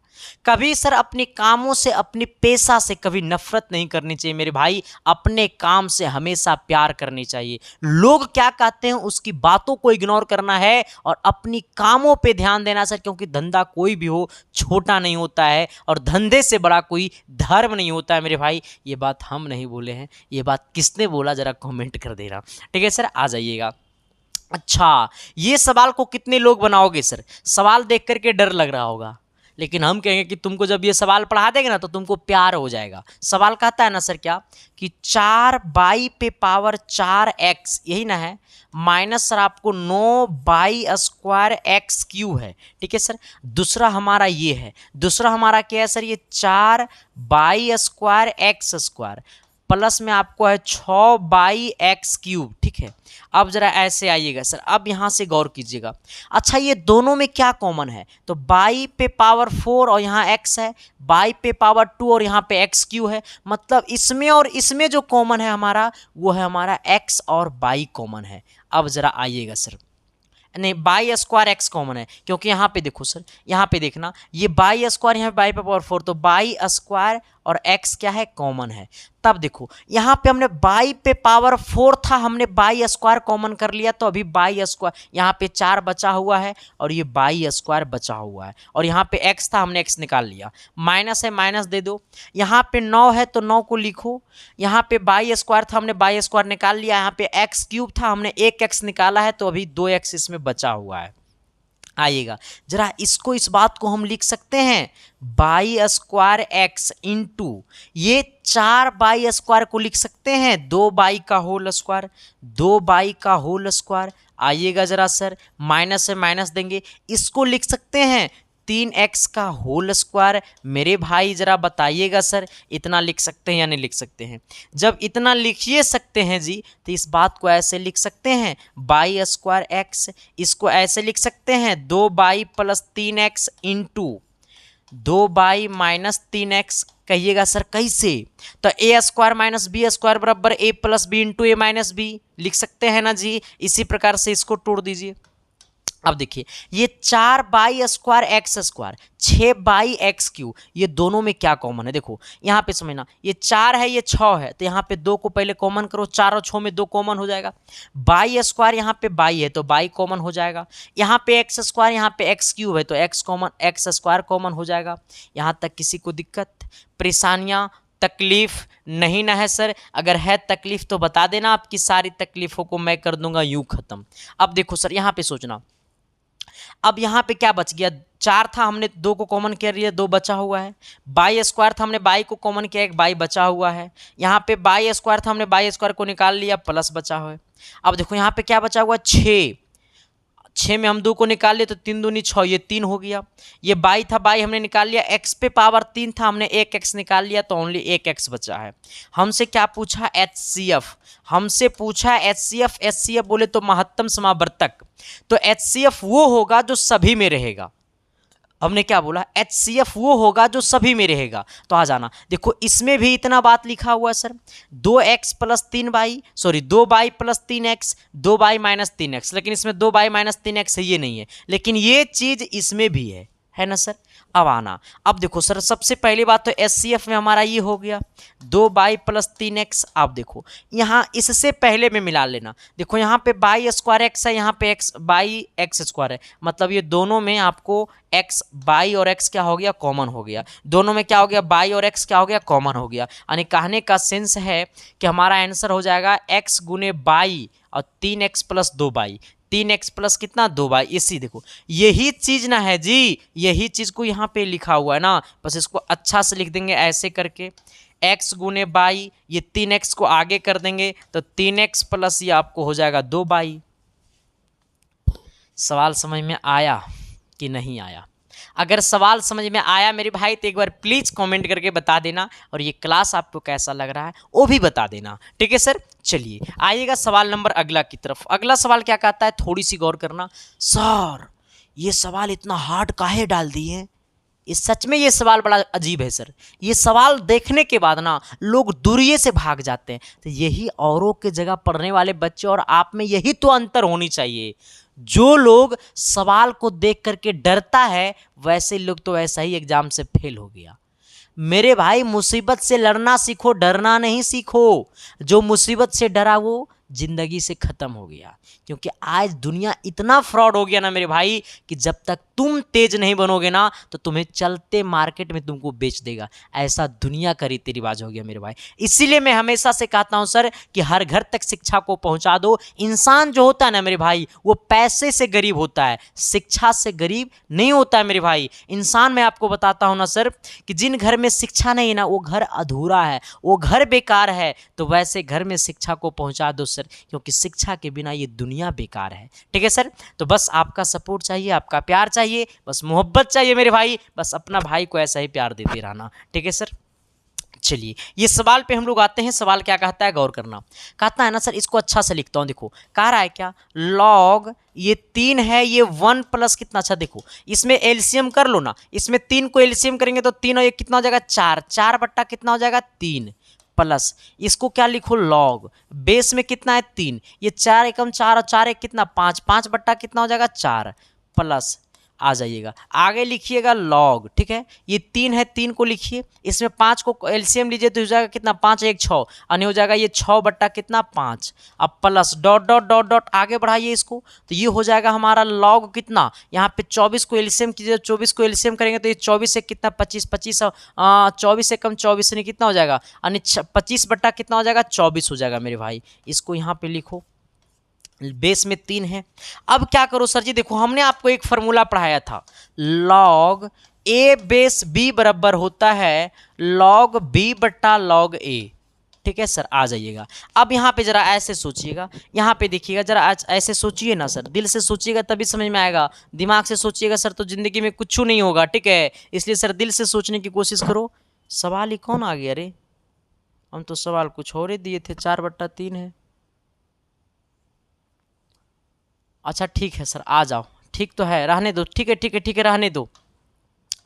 कभी सर अपने कामों से, अपने पेशा से कभी नफरत नहीं करनी चाहिए मेरे भाई, अपने काम से हमेशा प्यार करनी चाहिए। लोग क्या कहते हैं उसकी बातों को इग्नोर करना है और अपनी कामों पे ध्यान देना सर, क्योंकि धंधा कोई भी हो छोटा नहीं होता है और धंधे से बड़ा कोई धर्म नहीं होता है मेरे भाई। ये बात हम नहीं बोले हैं, ये बात किसने बोला जरा कमेंट कर देना, ठीक है सर। आ जाइएगा। अच्छा ये सवाल को कितने लोग बनाओगे सर, सवाल देख करके डर लग रहा होगा, लेकिन हम कहेंगे कि तुमको जब ये सवाल पढ़ा देंगे ना तो तुमको प्यार हो जाएगा। सवाल कहता है ना सर क्या कि 4/4x यही ना है, माइनस सर आपको 9/² है, ठीक है सर। दूसरा हमारा ये है, दूसरा हमारा क्या है सर, ये 4/² प्लस में आपको है 6/x3, ठीक है। अब जरा ऐसे आइएगा सर, अब यहाँ से गौर कीजिएगा। अच्छा ये दोनों में क्या कॉमन है, तो बाई पे पावर 4 और यहाँ x है, बाई पे पावर 2 और यहाँ पे x³ है, मतलब इसमें और इसमें जो कॉमन है हमारा वो है हमारा x और बाई कॉमन है। अब जरा आइएगा सर, नहीं बाई² x कॉमन है, क्योंकि यहाँ पे देखो सर, यहाँ पे देखना ये बाई² यहाँ पे बाई पे पावर 4, तो बाई² और x क्या है, कॉमन है। तब देखो यहाँ पे हमने बाई पे पावर 4 था, हमने बाई स्क्वायर कॉमन कर लिया, तो अभी बाई स्क्वायर यहाँ पे 4 बचा हुआ है और ये बाई स्क्वायर बचा हुआ है, और यहाँ पे x था, हमने x निकाल लिया। माइनस है, माइनस दे दो। यहाँ पे 9 है तो 9 को लिखो। यहाँ पे बाई स्क्वायर था, हमने बाई स्क्वायर निकाल लिया। यहाँ पे x क्यूब था, हमने एक x निकाला है, तो अभी 2x इसमें बचा हुआ है। आइएगा जरा इसको, इस बात को हम लिख सकते हैं बाई स्क्वायर एक्स इंटू ये 4 बाई स्क्वायर को लिख सकते हैं 2 बाई का होल स्क्वायर, 2 बाई का होल स्क्वायर। आइएगा जरा सर, माइनस से माइनस देंगे, इसको लिख सकते हैं 3x का होल स्क्वायर। मेरे भाई जरा बताइएगा सर, इतना लिख सकते हैं या नहीं लिख सकते हैं? जब इतना लिखिए सकते हैं जी, तो इस बात को ऐसे लिख सकते हैं बाई स्क्वायर एक्स, इसको ऐसे लिख सकते हैं 2 by plus 3x into 2 by minus 3x। कहिएगा सर कैसे? तो ए स्क्वायर माइनस बी स्क्वायर बराबर ए प्लस बी इंटू ए माइनस बी लिख सकते हैं ना जी। इसी प्रकार से इसको तोड़ दीजिए। अब देखिए ये 4 by square x square 6 by x Q, ये दोनों में क्या कॉमन है? देखो यहाँ पे समझना, ये 4 है ये 6 है, तो यहाँ पे 2 को पहले कॉमन करो, 4 और 6 में 2 कॉमन हो जाएगा। बाई स्क्वायर यहाँ पे बाई है तो बाई कॉमन हो जाएगा। यहाँ पे एक्स स्क्वायर, यहाँ पे एक्स क्यूब है तो x common, x square common हो जाएगा। यहाँ तक किसी को दिक्कत, परेशानियाँ, तकलीफ नहीं ना है सर? अगर है तकलीफ तो बता देना, आपकी सारी तकलीफों को मैं कर दूंगा यूं खत्म। अब देखो सर यहाँ पे सोचना, अब यहाँ पे क्या बच गया? 4 था, हमने 2 को कॉमन कर लिया, 2 बचा हुआ है। बाई स्क्वायर था, हमने बाई को कॉमन किया, एक बाई बचा हुआ है। यहाँ पे बाई स्क्वायर था, हमने बाई स्क्वायर को निकाल लिया, प्लस बचा हुआ है। अब देखो यहाँ पे क्या बचा हुआ? 6 में हम 2 को निकाल लिए तो 3 दूनी 6, ये 3 हो गया। ये बाई था, बाई हमने निकाल लिया, x पे पावर 3 था, हमने एक x निकाल लिया तो ओनली एक x बचा है। हमसे क्या पूछा? HCF, हमसे पूछा HCF। HCF बोले तो महत्तम समावर्तक, तो HCF वो होगा जो सभी में रहेगा। हमने क्या बोला? HCF वो होगा जो सभी में रहेगा। तो आ जाना, देखो इसमें भी इतना बात लिखा हुआ है sir, 2x plus 3 by, sorry 2 by plus 3x, 2 by minus 3x, लेकिन इसमें 2 बाई माइनस 3x है, ये नहीं है, लेकिन ये चीज इसमें भी है ना सर? अब आना, अब देखो सर सबसे पहली बात तो HCF में हमारा ये हो गया 2 बाई प्लस 3x। आप देखो यहाँ इससे पहले में मिला लेना, देखो यहाँ पे बाई स्क्वायर एक्स है, यहाँ पे एक्स बाई एक्स स्क्वायर है, मतलब ये दोनों में आपको x बाई और x क्या हो गया? कॉमन हो गया। दोनों में क्या हो गया? बाई और x क्या हो गया? कॉमन हो गया। यानी कहने का सेंस है कि हमारा आंसर हो जाएगा x गुने बाई और 3x plus 2 by, 3x plus कितना? 2 बाई। इसी देखो यही चीज ना है जी, यही चीज को यहाँ पे लिखा हुआ है ना, बस इसको अच्छा से लिख देंगे ऐसे करके, x गुने बाई, ये 3x को आगे कर देंगे तो 3x प्लस ये आपको हो जाएगा 2 बाई। सवाल समझ में आया कि नहीं आया? अगर सवाल समझ में आया मेरे भाई तो एक बार प्लीज कमेंट करके बता देना, और ये क्लास आपको कैसा लग रहा है वो भी बता देना, ठीक है सर? चलिए आइएगा सवाल नंबर अगला की तरफ। अगला सवाल क्या कहता है, थोड़ी सी गौर करना। सर ये सवाल इतना हार्ड काहे डाल दिए? ये सच में ये सवाल बड़ा अजीब है सर। ये सवाल देखने के बाद ना लोग दूरिये से भाग जाते हैं। तो यही औरों के जगह पढ़ने वाले बच्चे और आप में यही तो अंतर होनी चाहिए। जो लोग सवाल को देख करके डरता है वैसे लोग तो ऐसा ही एग्जाम से फेल हो गया। मेरे भाई मुसीबत से लड़ना सीखो, डरना नहीं सीखो। जो मुसीबत से डरा वो जिंदगी से खत्म हो गया, क्योंकि आज दुनिया इतना फ्रॉड हो गया ना मेरे भाई कि जब तक तुम तेज नहीं बनोगे ना तो तुम्हें चलते मार्केट में तुमको बेच देगा। ऐसा दुनिया का रीति रिवाज हो गया मेरे भाई। इसीलिए मैं हमेशा से कहता हूं सर कि हर घर तक शिक्षा को पहुंचा दो। इंसान जो होता है ना मेरे भाई वो पैसे से गरीब होता है, शिक्षा से गरीब नहीं होता है मेरे भाई। इंसान मैं आपको बताता हूं ना सर कि जिन घर में शिक्षा नहीं है ना वो घर अधूरा है, वो घर बेकार है। तो वैसे घर में शिक्षा को पहुंचा दो सर, क्योंकि शिक्षा के बिना ये दुनिया बेकार है, ठीक है सर? तो बस आपका सपोर्ट चाहिए, आपका प्यार चाहिए, बस मोहब्बत चाहिए मेरे भाई। बस अपना भाई को ऐसा ही प्यार देते रहना, ठीक है सर? चलिए ये सवाल पे हम लोग आते हैं। सवाल क्या कहता है, गौर करना। कहता है ना सर, इसको अच्छा से लिखता हूं, देखो कह रहा है क्या, लॉग ये 3 है, ये 1 प्लस कितना, अच्छा देखो इसमें एलसीएम कर लो ना, इसमें 3 को एलसीएम करेंगे तो 3 और 1 कितना हो जाएगा? 4, 4 बट्टा कितना हो जाएगा? 3 प्लस इसको क्या लिखो? लॉग बेस में कितना है? 3, ये 4 एकम 4 और 4 एक कितना? 5, 5 बट्टा कितना हो जाएगा? 4 प्लस आ जाइएगा। आगे लिखिएगा लॉग, ठीक है, ये 3 है, 3 को लिखिए, इसमें 5 को एलसीएम लीजिए तो हो जाएगा कितना, 5 1 6 यानी हो जाएगा ये 6 बट्टा कितना 5। अब plus dot dot dot dot आगे बढ़ाइए इसको, तो ये हो जाएगा हमारा लॉग कितना, यहाँ पे 24 को एलसीएम कीजिए, 24 को एलसीएम करेंगे तो ये 24 से कितना 25, 25 24 से कम 24 नहीं कितना हो जाएगा, यानी 25 बट्टा कितना हो जाएगा 24 हो जाएगा मेरे भाई। इसको यहाँ पे लिखो, बेस में 3 है। अब क्या करो सर जी, देखो हमने आपको एक फॉर्मूला पढ़ाया था, लॉग ए बेस बी बराबर होता है लॉग बी बट्टा लॉग ए, ठीक है सर। आ जाइएगा, अब यहाँ पे जरा ऐसे सोचिएगा, यहाँ पे देखिएगा जरा, आज ऐसे सोचिए ना सर, दिल से सोचिएगा तभी समझ में आएगा, दिमाग से सोचिएगा सर तो जिंदगी में कुछ नहीं होगा, ठीक है, इसलिए सर दिल से सोचने की कोशिश करो। सवाल ही कौन आ गया रे, हम तो सवाल कुछ और ही दिए थे, 4/3 है। अच्छा ठीक है सर, आ जाओ, ठीक तो है, रहने दो, ठीक है ठीक है ठीक है, रहने दो।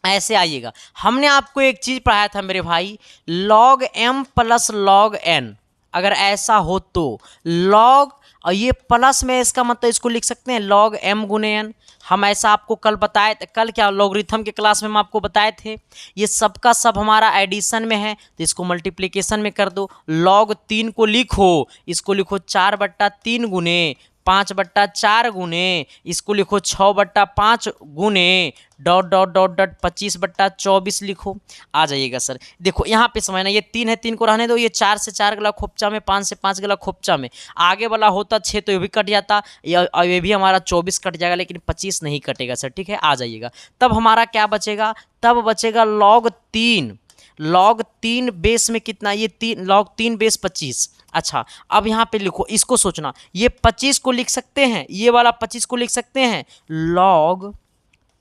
ऐसे आइएगा, हमने आपको एक चीज पढ़ाया था मेरे भाई, log m plus log n, अगर ऐसा हो तो लॉग, और ये प्लस में इसका मतलब इसको लिख सकते हैं लॉग एम गुने एन। हम ऐसा आपको कल बताए, कल क्या लॉगरिथम के क्लास में हम आपको बताए थे, ये सबका सब हमारा एडिशन में है तो इसको मल्टीप्लिकेशन में कर दो। लॉग 3 को लिखो, इसको लिखो 4/3 गुने 5/4 गुने, इसको लिखो 6/5 गुने डॉट डॉट डॉट डॉट 25/24 लिखो। आ जाइएगा सर, देखो यहाँ पे समझना, ये 3 है, 3 को रहने दो, ये 4 से 4 गला खोपचा में, 5 से 5 गला खोपचा में, आगे वाला होता 6 तो ये भी कट जाता, ये भी हमारा 24 कट जाएगा, लेकिन 25 नहीं कटेगा सर, ठीक है। आ जाइएगा, तब हमारा क्या बचेगा, तब बचेगा लॉग 3, लॉग 3 बेस में कितना, ये 3 लॉग 3 बेस 25। अच्छा अब यहाँ पे लिखो, इसको सोचना, ये 25 को लिख सकते हैं, ये वाला 25 को लिख सकते हैं लॉग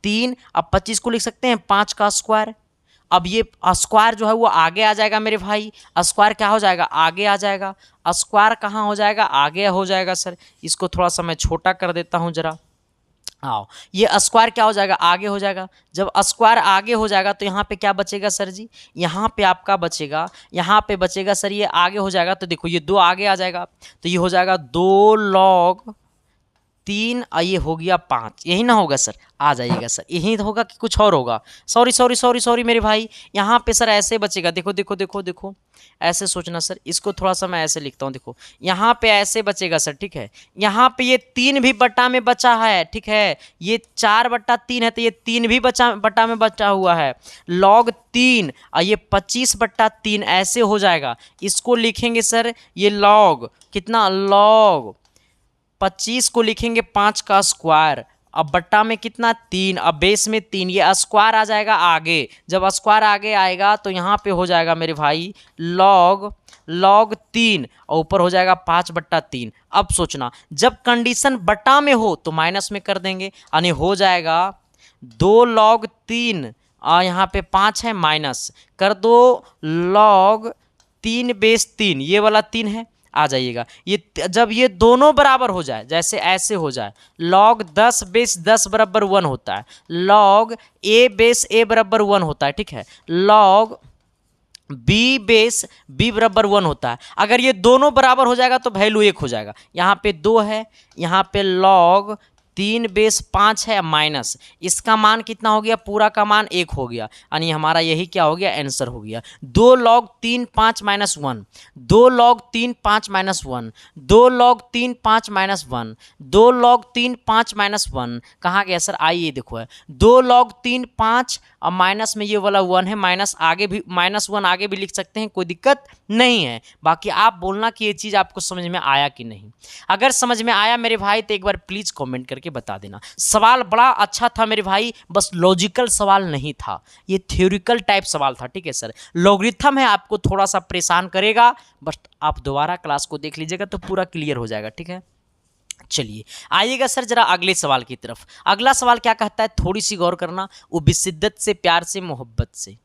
3, अब 25 को लिख सकते हैं 5 का स्क्वायर। अब ये स्क्वायर जो है वो आगे आ जाएगा मेरे भाई, स्क्वायर क्या हो जाएगा, आगे आ जाएगा, स्क्वायर कहाँ हो जाएगा, आगे हो जाएगा सर। इसको थोड़ा सा मैं छोटा कर देता हूँ जरा, आओ, ये स्क्वायर क्या हो जाएगा, आगे हो जाएगा। जब स्क्वायर आगे हो जाएगा तो यहाँ पे क्या बचेगा सर जी, यहाँ पे आपका बचेगा, यहाँ पे बचेगा सर, ये आगे हो जाएगा तो देखो ये 2 आगे आ जाएगा, तो ये हो जाएगा 2 लॉग 3 और ये हो गया 5, यही ना होगा सर। आ जाइएगा सर, यही होगा कि कुछ और होगा, सॉरी सॉरी सॉरी सॉरी मेरे भाई, यहाँ पे सर ऐसे बचेगा, देखो देखो देखो देखो, ऐसे सोचना सर, इसको थोड़ा सा मैं ऐसे लिखता हूँ, देखो यहाँ पे ऐसे बचेगा सर, ठीक है। यहाँ पे ये 3 भी बट्टा में बचा है, ठीक है, ये 4/3 है तो ये 3 भी बट्टा में बचा हुआ है, लॉग 3 और ये 25/3 ऐसे हो जाएगा। इसको लिखेंगे सर, ये लॉग कितना, लॉग 25 को लिखेंगे 5 का स्क्वायर, अब बट्टा में कितना 3, अब बेस में 3, ये स्क्वायर आ जाएगा आगे, जब स्क्वायर आगे आएगा तो यहाँ पे हो जाएगा मेरे भाई लॉग 3 और ऊपर हो जाएगा 5/3। अब सोचना, जब कंडीशन बट्टा में हो तो माइनस में कर देंगे, यानी हो जाएगा 2 लॉग 3 और यहाँ पे 5 है, माइनस कर दो लॉग 3 बेस 3, ये वाला 3 है। आ जाइएगा, ये जब ये दोनों बराबर हो जाए, जैसे ऐसे हो जाए, लॉग 10 बेस 10 बराबर 1 होता है, लॉग ए बेस ए बराबर 1 होता है, ठीक है, लॉग बी बेस बी बराबर 1 होता है। अगर ये दोनों बराबर हो जाएगा तो वैल्यू 1 हो जाएगा, यहाँ पे 2 है, यहाँ पे लॉग 3 बेस 5 है माइनस, इसका मान कितना हो गया, पूरा का मान 1 हो गया, यानी हमारा यही क्या हो गया, आंसर हो गया। 2 log 3 5 minus 1, 2 log 3 5 minus 1, 2 log 3 5 minus 1, 2 log 3 5 minus 1 कहाँ गया सर, आइए देखो है 2 लॉग 3 5 और माइनस में ये वाला 1 है, माइनस आगे भी -1 आगे भी लिख सकते हैं, कोई दिक्कत नहीं है। बाकी आप बोलना कि ये चीज़ आपको समझ में आया कि नहीं। अगर समझ में आया मेरे भाई तो एक बार प्लीज़ कमेंट करके बता देना। सवाल बड़ा अच्छा था मेरे भाई, बस लॉजिकल सवाल नहीं था, ये थ्योरिकल टाइप सवाल था, ठीक है सर। लॉगरिथम है, आपको थोड़ा सा परेशान करेगा, बस आप दोबारा क्लास को देख लीजिएगा तो पूरा क्लियर हो जाएगा, ठीक है। चलिए आइएगा सर जरा अगले सवाल की तरफ। अगला सवाल क्या कहता है, थोड़ी सी गौर करना, वो भी शिद्दत से, प्यार से, मोहब्बत से।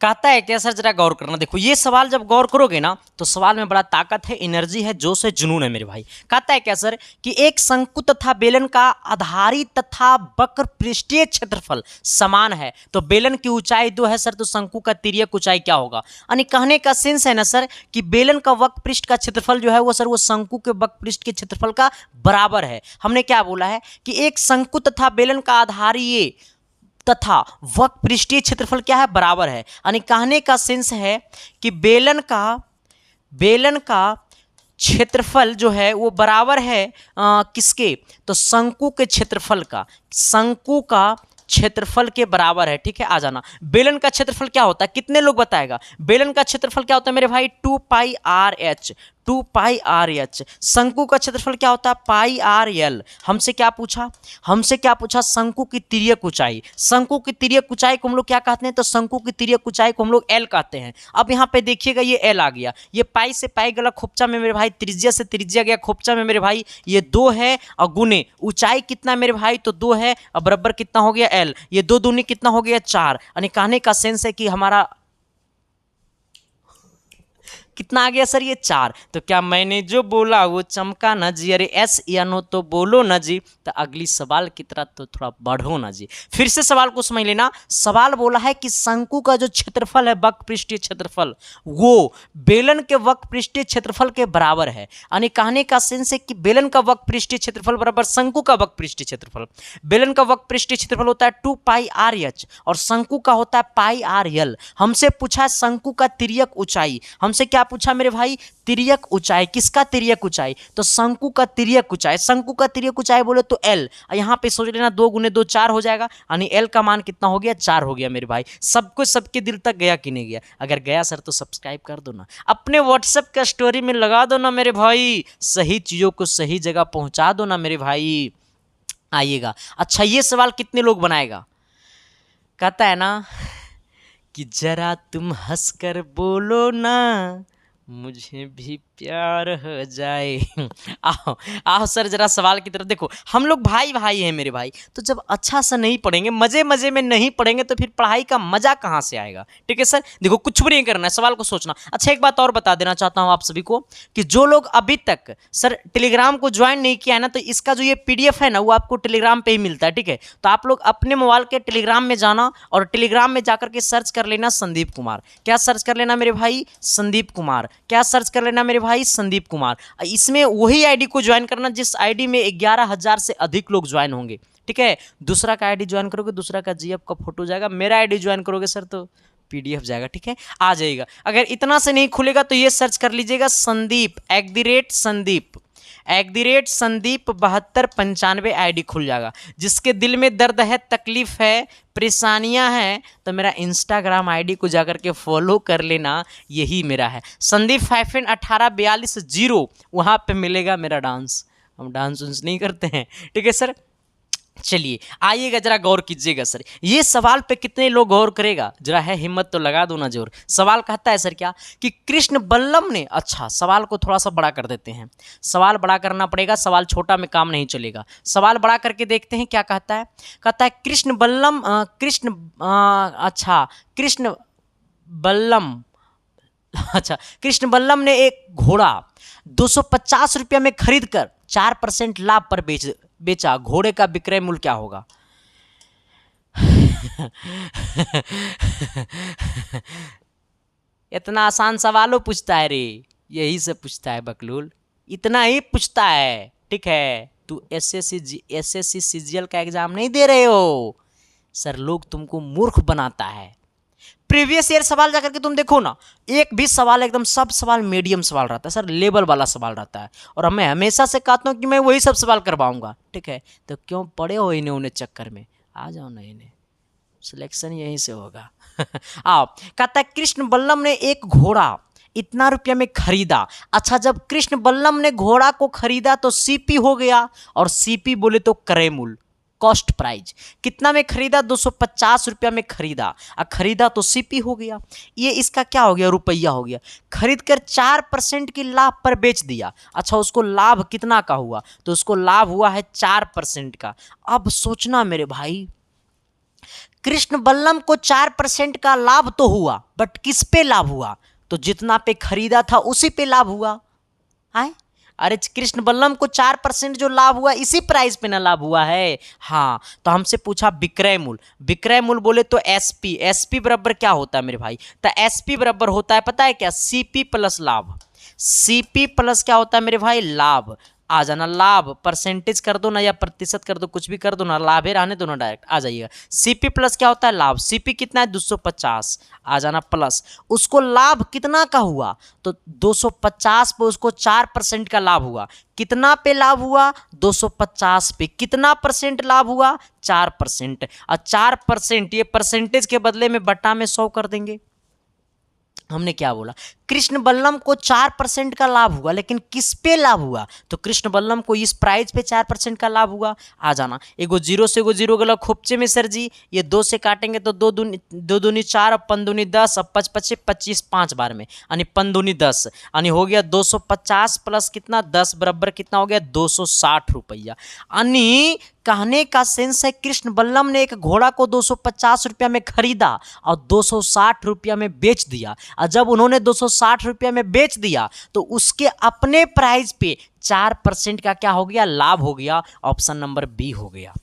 कहता है क्या सर, जरा गौर करना। देखो ये सवाल जब गौर करोगे ना तो सवाल में बड़ा ताकत है, एनर्जी है, जोश है, जुनून है मेरे भाई। कहता है क्या सर कि एक शंकु तथा बेलन का आधारी तथा वक्र पृष्ठीय क्षेत्रफल समान है, तो बेलन की ऊंचाई 2 है सर, तो शंकु का तिर्यक ऊंचाई क्या होगा। यानी कहने का सेंस है ना सर कि बेलन का वक्र पृष्ठ का क्षेत्रफल जो है वो सर वो शंकु के वक्र पृष्ठ के क्षेत्रफल का बराबर है। हमने क्या बोला है कि एक शंकु तथा बेलन का आधारीय तथा वक्र पृष्ठीय क्षेत्रफल क्या है, बराबर है। यानी कहने का सेंस है कि बेलन का क्षेत्रफल जो है वो बराबर है किसके, तो शंकु के क्षेत्रफल का, शंकु का क्षेत्रफल के बराबर है। ठीक है, आ जाना। बेलन का क्षेत्रफल क्या होता है, कितने लोग बताएगा। बेलन का क्षेत्रफल क्या होता है मेरे भाई, 2πr/h, 2πr/h। शंकु का क्षेत्रफल क्या होता है, πr/l। हमसे क्या पूछा, शंकु की तिर्यक ऊंचाई। शंकु की तिर्यक ऊंचाई को हम लोग क्या कहते हैं, तो शंकु की तिर्यक ऊंचाई को हम लोग l कहते हैं। अब यहाँ पे देखिएगा ये l आ गया, ये पाई से पाई गला खोपचा में मेरे भाई, त्रिज्या से त्रिज्या गया खोपचा में मेरे भाई, ये 2 है और गुने ऊंचाई कितना मेरे भाई, तो 2 है और बराबर कितना हो गया l, ये 2 दूनी कितना हो गया 4। यानी कहने का सेंस है कि हमारा कितना आ गया सर, ये 4। तो क्या मैंने जो बोला वो चमका ना जी, अरे एस या नो तो बोलो ना जी। तो अगली सवाल की तरह तो थोड़ा बढ़ो ना जी। फिर से सवाल को समझ लेना। सवाल बोला है कि शंकु का जो क्षेत्रफल है वक्र पृष्ठीय क्षेत्रफल, वो बेलन के वक्र पृष्ठीय क्षेत्रफल के बराबर है। यानी कहने का सेंस है कि बेलन का वक्र पृष्ठीय क्षेत्रफल बराबर शंकु का वक्र पृष्ठीय क्षेत्रफल। बेलन का वक्र पृष्ठीय क्षेत्रफल होता है 2πr/h और शंकु का होता है πr/l। हमसे पूछा है शंकु का तिर्यक ऊंचाई। हमसे क्या पूछा मेरे भाई, तिर्यक ऊंचाई। किसका तिर्यक ऊंचाई, तो शंकु का तिर्यक ऊंचाई। शंकु का तिर्यक ऊंचाई बोले तो l, यहाँ पे सोच लेना 2 गुने 2 4 हो जाएगा। यानी l का मान कितना हो गया, 4 हो गया मेरे भाई। सब कुछ सबके दिल तक गया कि नहीं गया। अगर गया सर तो सब्सक्राइब कर दो ना, अपने व्हाट्सएप का स्टोरी में लगा दो ना मेरे भाई, सही चीजों को सही जगह पहुंचा दो ना मेरे भाई। आइएगा। अच्छा ये सवाल कितने लोग बनाएगा, कहता है ना कि जरा तुम हंसकर बोलो ना मुझे भी प्यार हो जाए। आओ आओ सर जरा सवाल की तरफ देखो। हम लोग भाई भाई हैं मेरे भाई, तो जब अच्छा सा नहीं पढ़ेंगे, मजे मजे में नहीं पढ़ेंगे तो फिर पढ़ाई का मजा कहाँ से आएगा। ठीक है सर, देखो कुछ भी नहीं करना है, सवाल को सोचना। अच्छा एक बात और बता देना चाहता हूँ आप सभी को कि जो लोग अभी तक सर टेलीग्राम को ज्वाइन नहीं किया है ना, तो इसका जो ये PDF है ना वो आपको टेलीग्राम पे ही मिलता है। ठीक है, तो आप लोग अपने मोबाइल के टेलीग्राम में जाना और टेलीग्राम में जाकर के सर्च कर लेना संदीप कुमार। क्या सर्च कर लेना मेरे भाई, संदीप कुमार। क्या सर्च कर लेना मेरे भाई, संदीप कुमार। इसमें वही आईडी को ज्वाइन करना जिस आईडी में 11,000 से अधिक लोग ज्वाइन होंगे। ठीक है, दूसरा का आईडी ज्वाइन करोगे, दूसरा का GF का फोटो जाएगा, मेरा आईडी ज्वाइन करोगे सर तो PDF जाएगा। ठीक है, आ जाएगा। अगर इतना से नहीं खुलेगा तो ये सर्च कर लीजिएगा संदीप @संदीप 7295 आईडी खुल जाएगा। जिसके दिल में दर्द है, तकलीफ है, परेशानियां हैं, तो मेरा इंस्टाग्राम आईडी को जाकर के फॉलो कर लेना, यही मेरा है संदीप-1842 वहाँ पे मिलेगा मेरा डांस। हम डांस नहीं करते हैं। ठीक है सर, चलिए आइएगा, जरा गौर कीजिएगा सर। ये सवाल पे कितने लोग गौर करेगा, जरा है हिम्मत तो लगा दो ना जोर। सवाल कहता है सर क्या कि कृष्ण बल्लम ने, अच्छा सवाल को थोड़ा सा बड़ा कर देते हैं, सवाल बड़ा करना पड़ेगा, सवाल छोटा में काम नहीं चलेगा। सवाल बड़ा करके देखते हैं क्या कहता है। कहता है कृष्ण बल्लम ने एक घोड़ा 250 रुपये में खरीद कर 4% लाभ पर बेचा। घोड़े का विक्रय मूल्य क्या होगा। इतना आसान सवालों पूछता है रे, यही से पूछता है बकलूल, इतना ही पूछता है। ठीक है, तू SSC CGL का एग्जाम नहीं दे रहे हो सर, लोग तुमको मूर्ख बनाता है। प्रीवियस ईयर सवाल जाकर के तुम देखो ना, एक भी सवाल एकदम, सब सवाल मीडियम सवाल रहता है सर, लेवल वाला सवाल रहता है। और मैं हमेशा से कहता हूँ कि मैं वही सब सवाल करवाऊंगा। ठीक है, तो क्यों पड़े हो इन्हें उन्हें चक्कर में, आ जाओ ना, इन्हें सिलेक्शन यहीं से होगा। आओ, कहता है कृष्ण बल्लम ने एक घोड़ा इतना रुपया में खरीदा। अच्छा, जब कृष्ण बल्लम ने घोड़ा को खरीदा तो CP हो गया, और CP बोले तो क्रय मूल्य, कॉस्ट प्राइस। कितना में खरीदा, 250 रुपया में खरीदा, खरीदा तो CP हो गया। ये इसका क्या हो गया, रुपया हो गया। खरीद कर 4% की लाभ पर बेच दिया। अच्छा, उसको लाभ कितना का हुआ, तो उसको लाभ हुआ है 4% का। अब सोचना मेरे भाई, कृष्ण बल्लम को 4% का लाभ तो हुआ, बट किस पे लाभ हुआ? तो जितना पे खरीदा था उसी पे लाभ हुआ है। अरे कृष्ण बल्लम को 4% जो लाभ हुआ इसी प्राइस पे ना लाभ हुआ है। हाँ, तो हमसे पूछा विक्रय मूल्य। विक्रय मूल्य बोले तो एसपी, एसपी बराबर क्या होता है मेरे भाई? तो एसपी बराबर होता है पता है क्या? सीपी प्लस लाभ। सीपी प्लस क्या होता है मेरे भाई? लाभ। आ जाना, लाभ परसेंटेज कर दो ना या प्रतिशत कर दो, कुछ भी कर दो ना, लाभ है रहने दो ना, डायरेक्ट आ जाइएगा। सीपी प्लस क्या होता है? लाभ। सीपी कितना है? 250। आ जाना प्लस, उसको लाभ कितना का हुआ? तो 250 पे उसको 4% का लाभ हुआ। कितना पे लाभ हुआ? 250 पे। कितना परसेंट लाभ हुआ? 4%। और 4% ये परसेंटेज के बदले में बटा में 100 कर देंगे। हमने क्या बोला? कृष्ण बल्लम को 4% का लाभ हुआ, लेकिन किस पे लाभ हुआ? तो कृष्ण बल्लम को इस प्राइस पे 4% का लाभ हुआ। आ जाना, एगो जीरो से एगो जीरो गला खोपचे में सर जी, ये 2 से काटेंगे तो 2 दूनी 4, अब 5 दूनी 10, अब 5 पचे 25, 5 बार में, यानी 5 दूनी 10, यानी हो गया 250 प्लस कितना? 10 बराबर कितना हो गया? 260 रुपया। यानी कहने का सेंस है कृष्ण बल्लम ने एक घोड़ा को 250 रुपया में खरीदा और 260 रुपया में बेच दिया। और जब उन्होंने 260 रुपया में बेच दिया तो उसके अपने प्राइस पे 4% का क्या हो गया? लाभ हो गया। ऑप्शन नंबर बी हो गया।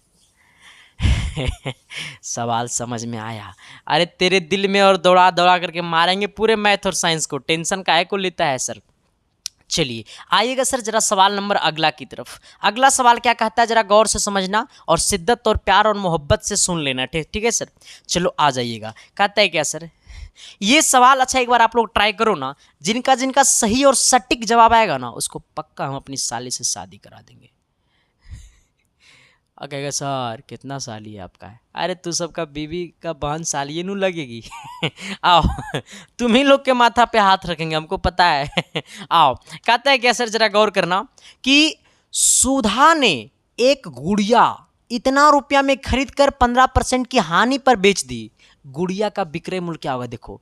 सवाल समझ में आया? अरे तेरे दिल में और दौड़ा दौड़ा करके मारेंगे पूरे मैथ और साइंस को, टेंशन काहे को लेता है सर? चलिए आइएगा सर जरा सवाल नंबर अगला की तरफ। अगला सवाल क्या कहता है, जरा गौर से समझना और शिद्दत और प्यार और मोहब्बत से सुन लेना। ठीक है सर, चलो आ जाइएगा। कहता है क्या सर ये सवाल? अच्छा एक बार आप लोग ट्राई करो ना, जिनका जिनका सही और सटीक जवाब आएगा ना उसको पक्का हम अपनी साली से शादी करा देंगे। और कहेगा सर कितना साली है आपका? है अरे तू सबका बीवी का बहन सालिए नू लगेगी। आओ तुम ही लोग के माथा पे हाथ रखेंगे, हमको पता है। आओ, कहता है क्या सर, जरा गौर करना कि सुधा ने एक गुड़िया इतना रुपया में खरीद कर 15% की हानि पर बेच दी। गुड़िया का विक्रय मूल्य क्या होगा? देखो,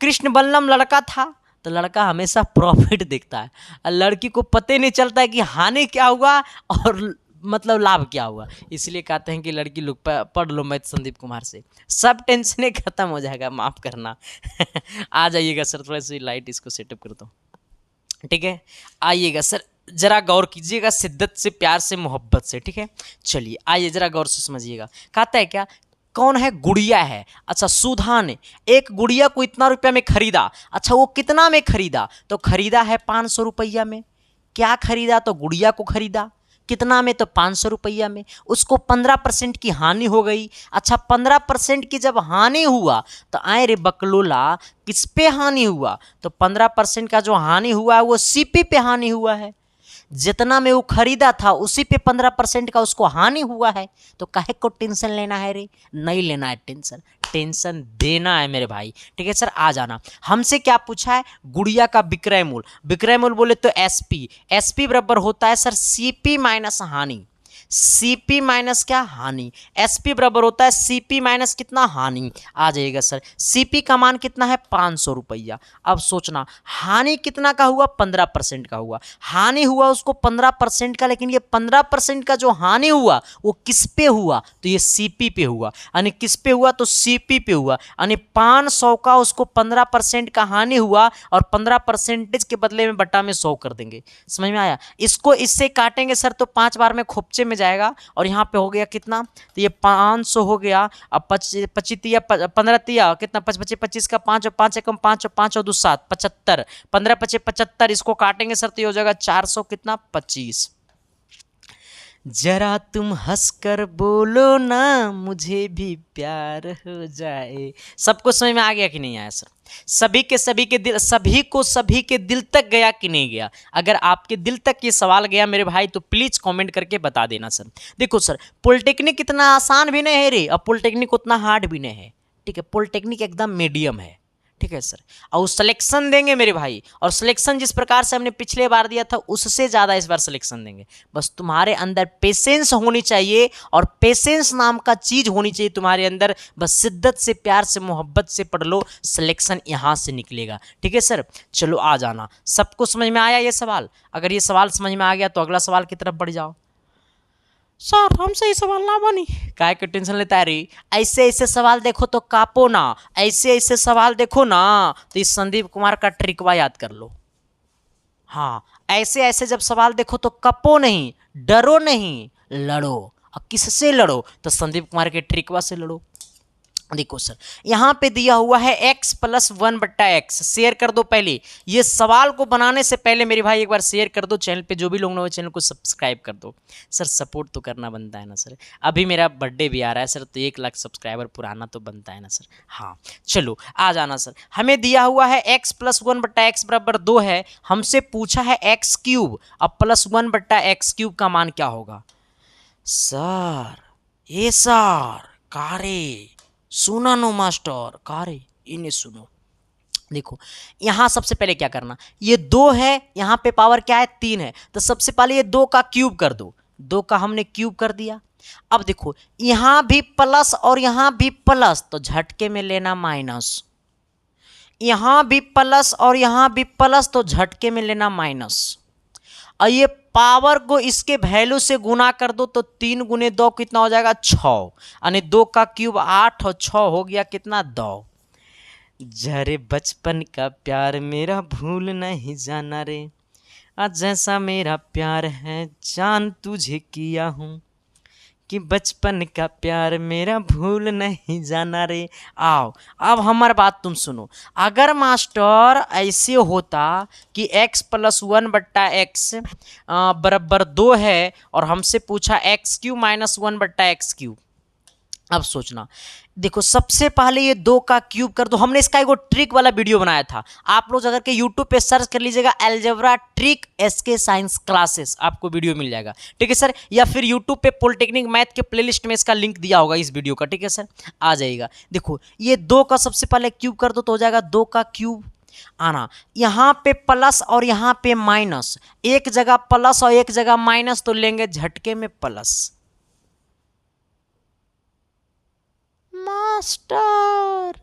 कृष्ण बल्लम लड़का था तो लड़का हमेशा प्रॉफिट देखता है, और लड़की को पते नहीं चलता है कि हानि क्या हुआ और मतलब लाभ क्या हुआ। इसलिए कहते हैं कि लड़की लोग पढ़ लो मैथ संदीप कुमार से, सब टेंशन खत्म हो जाएगा। माफ करना। आ जाइएगा सर, थोड़ा सी लाइट इसको सेटअप कर दो। ठीक है, आइएगा सर, जरा गौर कीजिएगा शिद्दत से, प्यार से, मोहब्बत से। ठीक है, चलिए आइए जरा गौर से समझिएगा। कहता है क्या? कौन है? गुड़िया है। अच्छा, सुधा ने एक गुड़िया को इतना रुपया में खरीदा। अच्छा, वो कितना में खरीदा? तो खरीदा है 500 रुपया में। क्या खरीदा? तो गुड़िया को खरीदा। कितना में? तो 500 रुपया में। उसको 15% की हानि हो गई। अच्छा, 15% की जब हानि हुआ तो आए रे बकलोला, किस पे हानि हुआ? तो 15% का जो हानि हुआ है वो सीपी पे हानि हुआ है। जितना में वो खरीदा था उसी पे 15% का उसको हानि हुआ है। तो काहे को टेंशन लेना है रे? नहीं लेना है टेंशन, टेंशन देना है मेरे भाई। ठीक है सर, आ जाना। हमसे क्या पूछा है? गुड़िया का विक्रय मूल्य। विक्रय मूल्य बोले तो एसपी, एसपी बराबर होता है सर सीपी माइनस हानि। सीपी माइनस क्या? हानि। एसपी बराबर होता है सीपी माइनस कितना? हानि। आ जाइएगा सर, सीपी का मान कितना है? 500 रुपया। अब सोचना, हानि कितना का हुआ? 15% का हुआ। हानि हुआ उसको 15% का, लेकिन ये 15% का जो हानि हुआ वो किस पे हुआ? तो ये सीपी पे हुआ। यानी किस पे हुआ? तो सीपी पे हुआ। यानी 500 का उसको 15% का हानि हुआ और 15% के बदले में बटा में 100 कर देंगे। समझ में आया? इसको इससे काटेंगे सर तो 5 बार में खोपचे में जाएगा, और यहाँ पे हो गया कितना? तो ये 500 हो गया। अब 25 15 तिया कितना? 5 25 25 का 5 और 5 एकम 5 और 5 और 2 7 75, 15 25 75। इसको काटेंगे सर तो ये हो जाएगा 400 कितना? 25। जरा तुम हंसकर बोलो ना मुझे भी प्यार हो जाए। सबको समझ में आ गया कि नहीं आया सर? सभी के दिल, सभी के दिल तक गया कि नहीं गया? अगर आपके दिल तक ये सवाल गया मेरे भाई तो प्लीज कमेंट करके बता देना सर। देखो सर, पॉलिटेक्निक इतना आसान भी नहीं है रे, और पॉलिटेक्निक उतना हार्ड भी नहीं है। ठीक है, पॉलिटेक्निक एकदम मीडियम है। ठीक है सर, और सिलेक्शन देंगे मेरे भाई, और सिलेक्शन जिस प्रकार से हमने पिछले बार दिया था उससे ज़्यादा इस बार सिलेक्शन देंगे। बस तुम्हारे अंदर पेशेंस होनी चाहिए, और पेशेंस नाम का चीज़ होनी चाहिए तुम्हारे अंदर। बस शिद्दत से, प्यार से, मोहब्बत से पढ़ लो, सिलेक्शन यहाँ से निकलेगा। ठीक है सर, चलो आ जाना। सबको समझ में आया ये सवाल? अगर ये सवाल समझ में आ गया तो अगला सवाल की तरफ बढ़ जाओ। सर हमसे ही सवाल ना बनी, काय के टेंशन लेता है रे? ऐसे ऐसे सवाल देखो तो कापो ना, ऐसे ऐसे सवाल देखो ना तो इस संदीप कुमार का ट्रिकवा याद कर लो। हाँ, ऐसे ऐसे जब सवाल देखो तो कपो नहीं, डरो नहीं, लड़ो। अब किससे लड़ो? तो संदीप कुमार के ट्रिकवा से लड़ो। देखो सर, यहां पे दिया हुआ है x प्लस 1/x। शेयर कर दो पहले, ये सवाल को बनाने से पहले मेरे भाई एक बार शेयर कर दो। चैनल पे जो भी लोग ना हो चैनल को सब्सक्राइब कर दो। सर सपोर्ट तो करना बनता है ना सर, अभी मेरा बर्थडे भी आ रहा है सर, तो 1 लाख सब्सक्राइबर पुराना तो बनता है ना सर। हाँ चलो आ जाना सर। हमें दिया हुआ है x प्लस 1/x बराबर 2 है, हमसे पूछा है x क्यूब। अब प्लस 1/x क्यूब का मान क्या होगा? सर ये सर कारे सुना नो मास्टर, कारे इन्हें सुनो। देखो यहां सबसे पहले क्या करना, ये 2 है, यहां पे पावर क्या है 3 है, तो सबसे पहले ये 2 का क्यूब कर दो। 2 का हमने क्यूब कर दिया। अब देखो यहां भी प्लस और यहां भी प्लस, तो झटके में लेना माइनस। यहां भी प्लस और यहां भी प्लस, तो झटके में लेना माइनस। और ये पावर को इसके वैल्यू से गुना कर दो, तो 3 गुने 2 कितना हो जाएगा? 6। यानी 2 का क्यूब 8 और 6 हो गया कितना? 2। जरे बचपन का प्यार मेरा भूल नहीं जाना रे, आज जैसा मेरा प्यार है जान तुझे किया हूँ, कि बचपन का प्यार मेरा भूल नहीं जाना रे। आओ अब हमार बात तुम सुनो। अगर मास्टर ऐसे होता कि x प्लस 1/x बराबर 2 है और हमसे पूछा x cube minus 1/x cube, अब सोचना। देखो सबसे पहले ये 2 का क्यूब कर दो। हमने इसका एक ट्रिक वाला वीडियो बनाया था, आप लोग अगर के यूट्यूब पे सर्च कर लीजिएगा algebra trick SK science classes, आपको वीडियो मिल जाएगा। ठीक है सर, या फिर यूट्यूब पे पॉलिटेक्निक मैथ के प्लेलिस्ट में इसका लिंक दिया होगा इस वीडियो का। ठीक है सर, आ जाएगा। देखो ये 2 का सबसे पहले क्यूब कर दो तो हो जाएगा 2 का क्यूब। आना यहां पे प्लस और यहां पे माइनस, एक जगह प्लस और एक जगह माइनस, तो लेंगे झटके में प्लस। मास्टर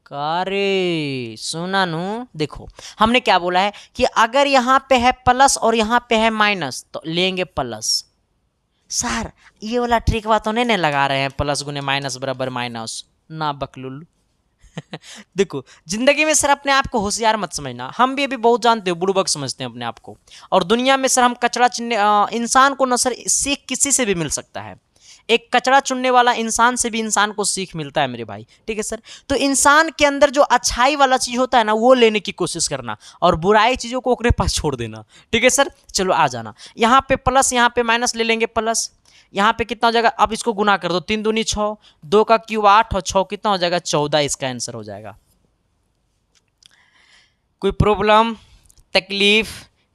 कारे सुना नु। देखो हमने क्या बोला है कि अगर यहां पे है प्लस और यहां पे है माइनस, तो लेंगे प्लस। सर ये वाला ट्रिक बात तो नहीं लगा रहे हैं, प्लस गुने माइनस बराबर माइनस ना बकलुल। देखो जिंदगी में सर अपने आप को होशियार मत समझना, हम भी अभी बहुत जानते हो, बुड़बक समझते हैं अपने आप को। और दुनिया में सर हम कचरा चुनने इंसान को न सर सीख किसी से भी मिल सकता है, एक कचरा चुनने वाला इंसान से भी इंसान को सीख मिलता है मेरे भाई। ठीक है सर, तो इंसान के अंदर जो अच्छाई वाला चीज होता है ना, वो लेने की कोशिश करना और बुराई चीजों को ओकरे पास छोड़ देना। ठीक है सर, चलो आ जाना। यहाँ पे प्लस यहाँ पे माइनस ले लेंगे प्लस, यहाँ पे कितना हो जाएगा? अब इसको गुना कर दो, 3 दूनी 6, 2 का क्यूब 8 और 6 कितना हो जाएगा? 14। इसका आंसर हो जाएगा। कोई प्रॉब्लम तकलीफ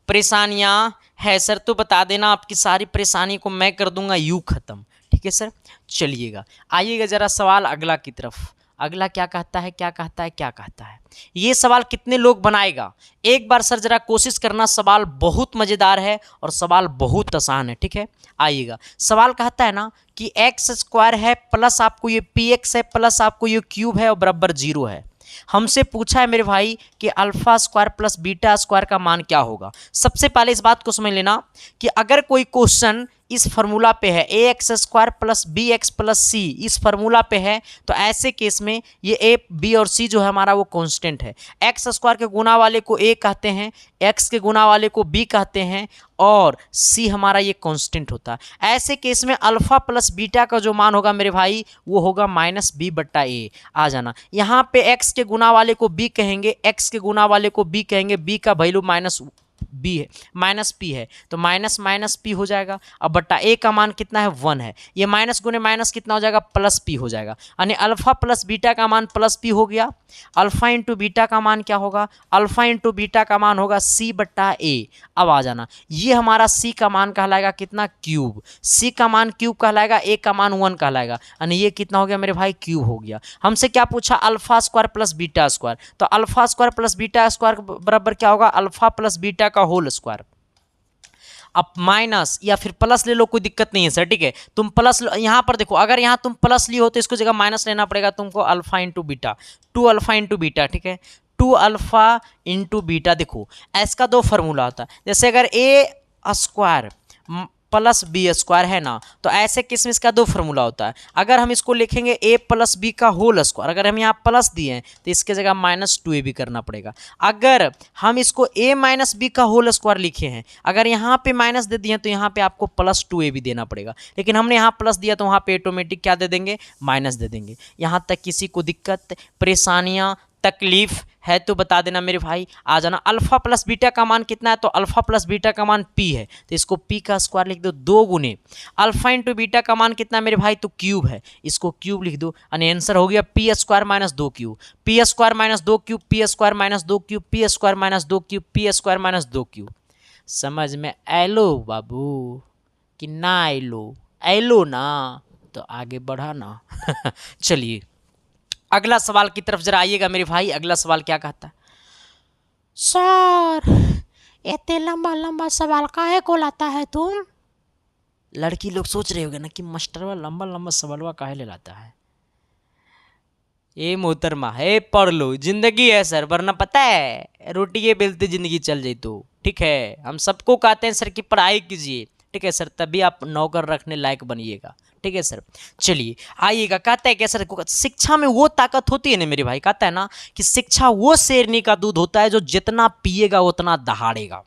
परेशानियां है सर तो बता देना, आपकी सारी परेशानी को मैं कर दूंगा यूं खत्म। ठीक है सर, चलिएगा आइएगा जरा सवाल अगला की तरफ। अगला क्या कहता है, क्या कहता है, क्या कहता है? ये सवाल कितने लोग बनाएगा? एक बार सर जरा कोशिश करना, सवाल बहुत मजेदार है और सवाल बहुत आसान है। ठीक है, आइएगा। सवाल कहता है ना कि x² है प्लस आपको ये px है प्लस आपको ये क्यूब है और बराबर 0 है। हमसे पूछा है मेरे भाई कि alpha square plus beta square का मान क्या होगा। सबसे पहले इस बात को समझ लेना कि अगर कोई क्वेश्चन इस फार्मूला पे है ax² plus bx plus c, इस फार्मूला पे है, तो ऐसे केस में ये a b और c जो है हमारा वो कांस्टेंट है। x² के गुना वाले को a कहते हैं, x के गुना वाले को b कहते हैं और c हमारा ये कांस्टेंट होता है। ऐसे केस में अल्फा प्लस बीटा का जो मान होगा मेरे भाई वो होगा -b/a। आ जाना, यहाँ पे x के गुना वाले को b कहेंगे, x के गुना वाले को b कहेंगे, b का वैल्यू b है, -p है, तो माइनस माइनस p हो जाएगा। अब बट्टा a का मान कितना है? 1 है, ये माइनस गुने माइनस कितना हो जाएगा? +p हो जाएगा। यानी अल्फा प्लस बीटा का मान +p हो गया। अल्फा इंटू बीटा का मान क्या होगा? अल्फा इंटू बीटा का मान होगा c/a। अब आ जाना, ये हमारा c का मान कहलाएगा कितना? क्यूब। c का मान क्यूब कहलाएगा, a का मान 1 कहलाएगा, यानी ये कितना हो गया मेरे भाई? क्यूब हो गया। हमसे क्या पूछा? Alpha square plus beta square, तो alpha square plus beta square बराबर क्या होगा? अल्फा प्लस बीटा का होल स्क्वायर। अब माइनस या फिर प्लस ले लो, कोई दिक्कत नहीं है सर। ठीक है, तुम प्लस यहाँ पर देखो, अगर यहाँ तुम प्लस ली हो तो इसको जगह माइनस लेना पड़ेगा तुमको। Alpha into beta, 2 alpha into beta. ठीक है, 2 अल्फा इंटू बीटा। देखो इसका 2 फार्मूला होता है, जैसे अगर a² प्लस बी स्क्वायर है ना, तो ऐसे केस में इसका दो फॉर्मूला होता है। अगर हम इसको लिखेंगे ए प्लस बी का होल स्क्वायर, अगर हम यहाँ प्लस दिए हैं तो इसके जगह माइनस 2ab करना पड़ेगा। अगर हम इसको ए माइनस बी का होल स्क्वायर लिखे हैं, अगर यहाँ पे माइनस दे दिए तो यहाँ पे आपको प्लस 2ab देना पड़ेगा, लेकिन हमने यहाँ प्लस दिया तो वहाँ पे ऑटोमेटिक क्या दे देंगे, माइनस दे देंगे। यहाँ तक किसी को दिक्कत परेशानियाँ तकलीफ है तो बता देना मेरे भाई, आ जाना। अल्फा प्लस बीटा का मान कितना है, तो अल्फा प्लस बीटा का मान p है, तो इसको p का स्क्वायर लिख दो, 2 गुने अल्फा इंटू बीटा का मान कितना है मेरे भाई, तो क्यूब है, इसको क्यूब लिख दो, यानी आंसर हो गया p square minus 2 cube, p square minus 2 cube, p square minus 2 cube, p square minus 2 cube, p square minus 2 cube. समझ में आलो बाबू कि ना आलो ना, तो आगे बढ़ा ना। चलिए अगला सवाल की तरफ जरा आइएगा मेरे भाई। अगला सवाल क्या कहता है, सर इतने लंबा लंबा सवाल काहे को लाता है तुम। लड़की लोग सोच रहे होगे ना कि मास्टरवा लंबा लंबा सवालवा काहे ले लाता है। ए मोहतरमा है, पढ़ लो, जिंदगी है सर, वरना पता है रोटी के बेलते जिंदगी चल जाए तो ठीक है। हम सबको कहते हैं सर कि पढ़ाई कीजिए, ठीक है सर, तभी आप नौकर रखने लायक बनिएगा, ठीक है सर। चलिए आइएगा, कहता है क्या सर, शिक्षा में वो ताकत होती है ना मेरे भाई, कहता है ना कि शिक्षा वो शेरनी का दूध होता है जो जितना पिएगा उतना दहाड़ेगा,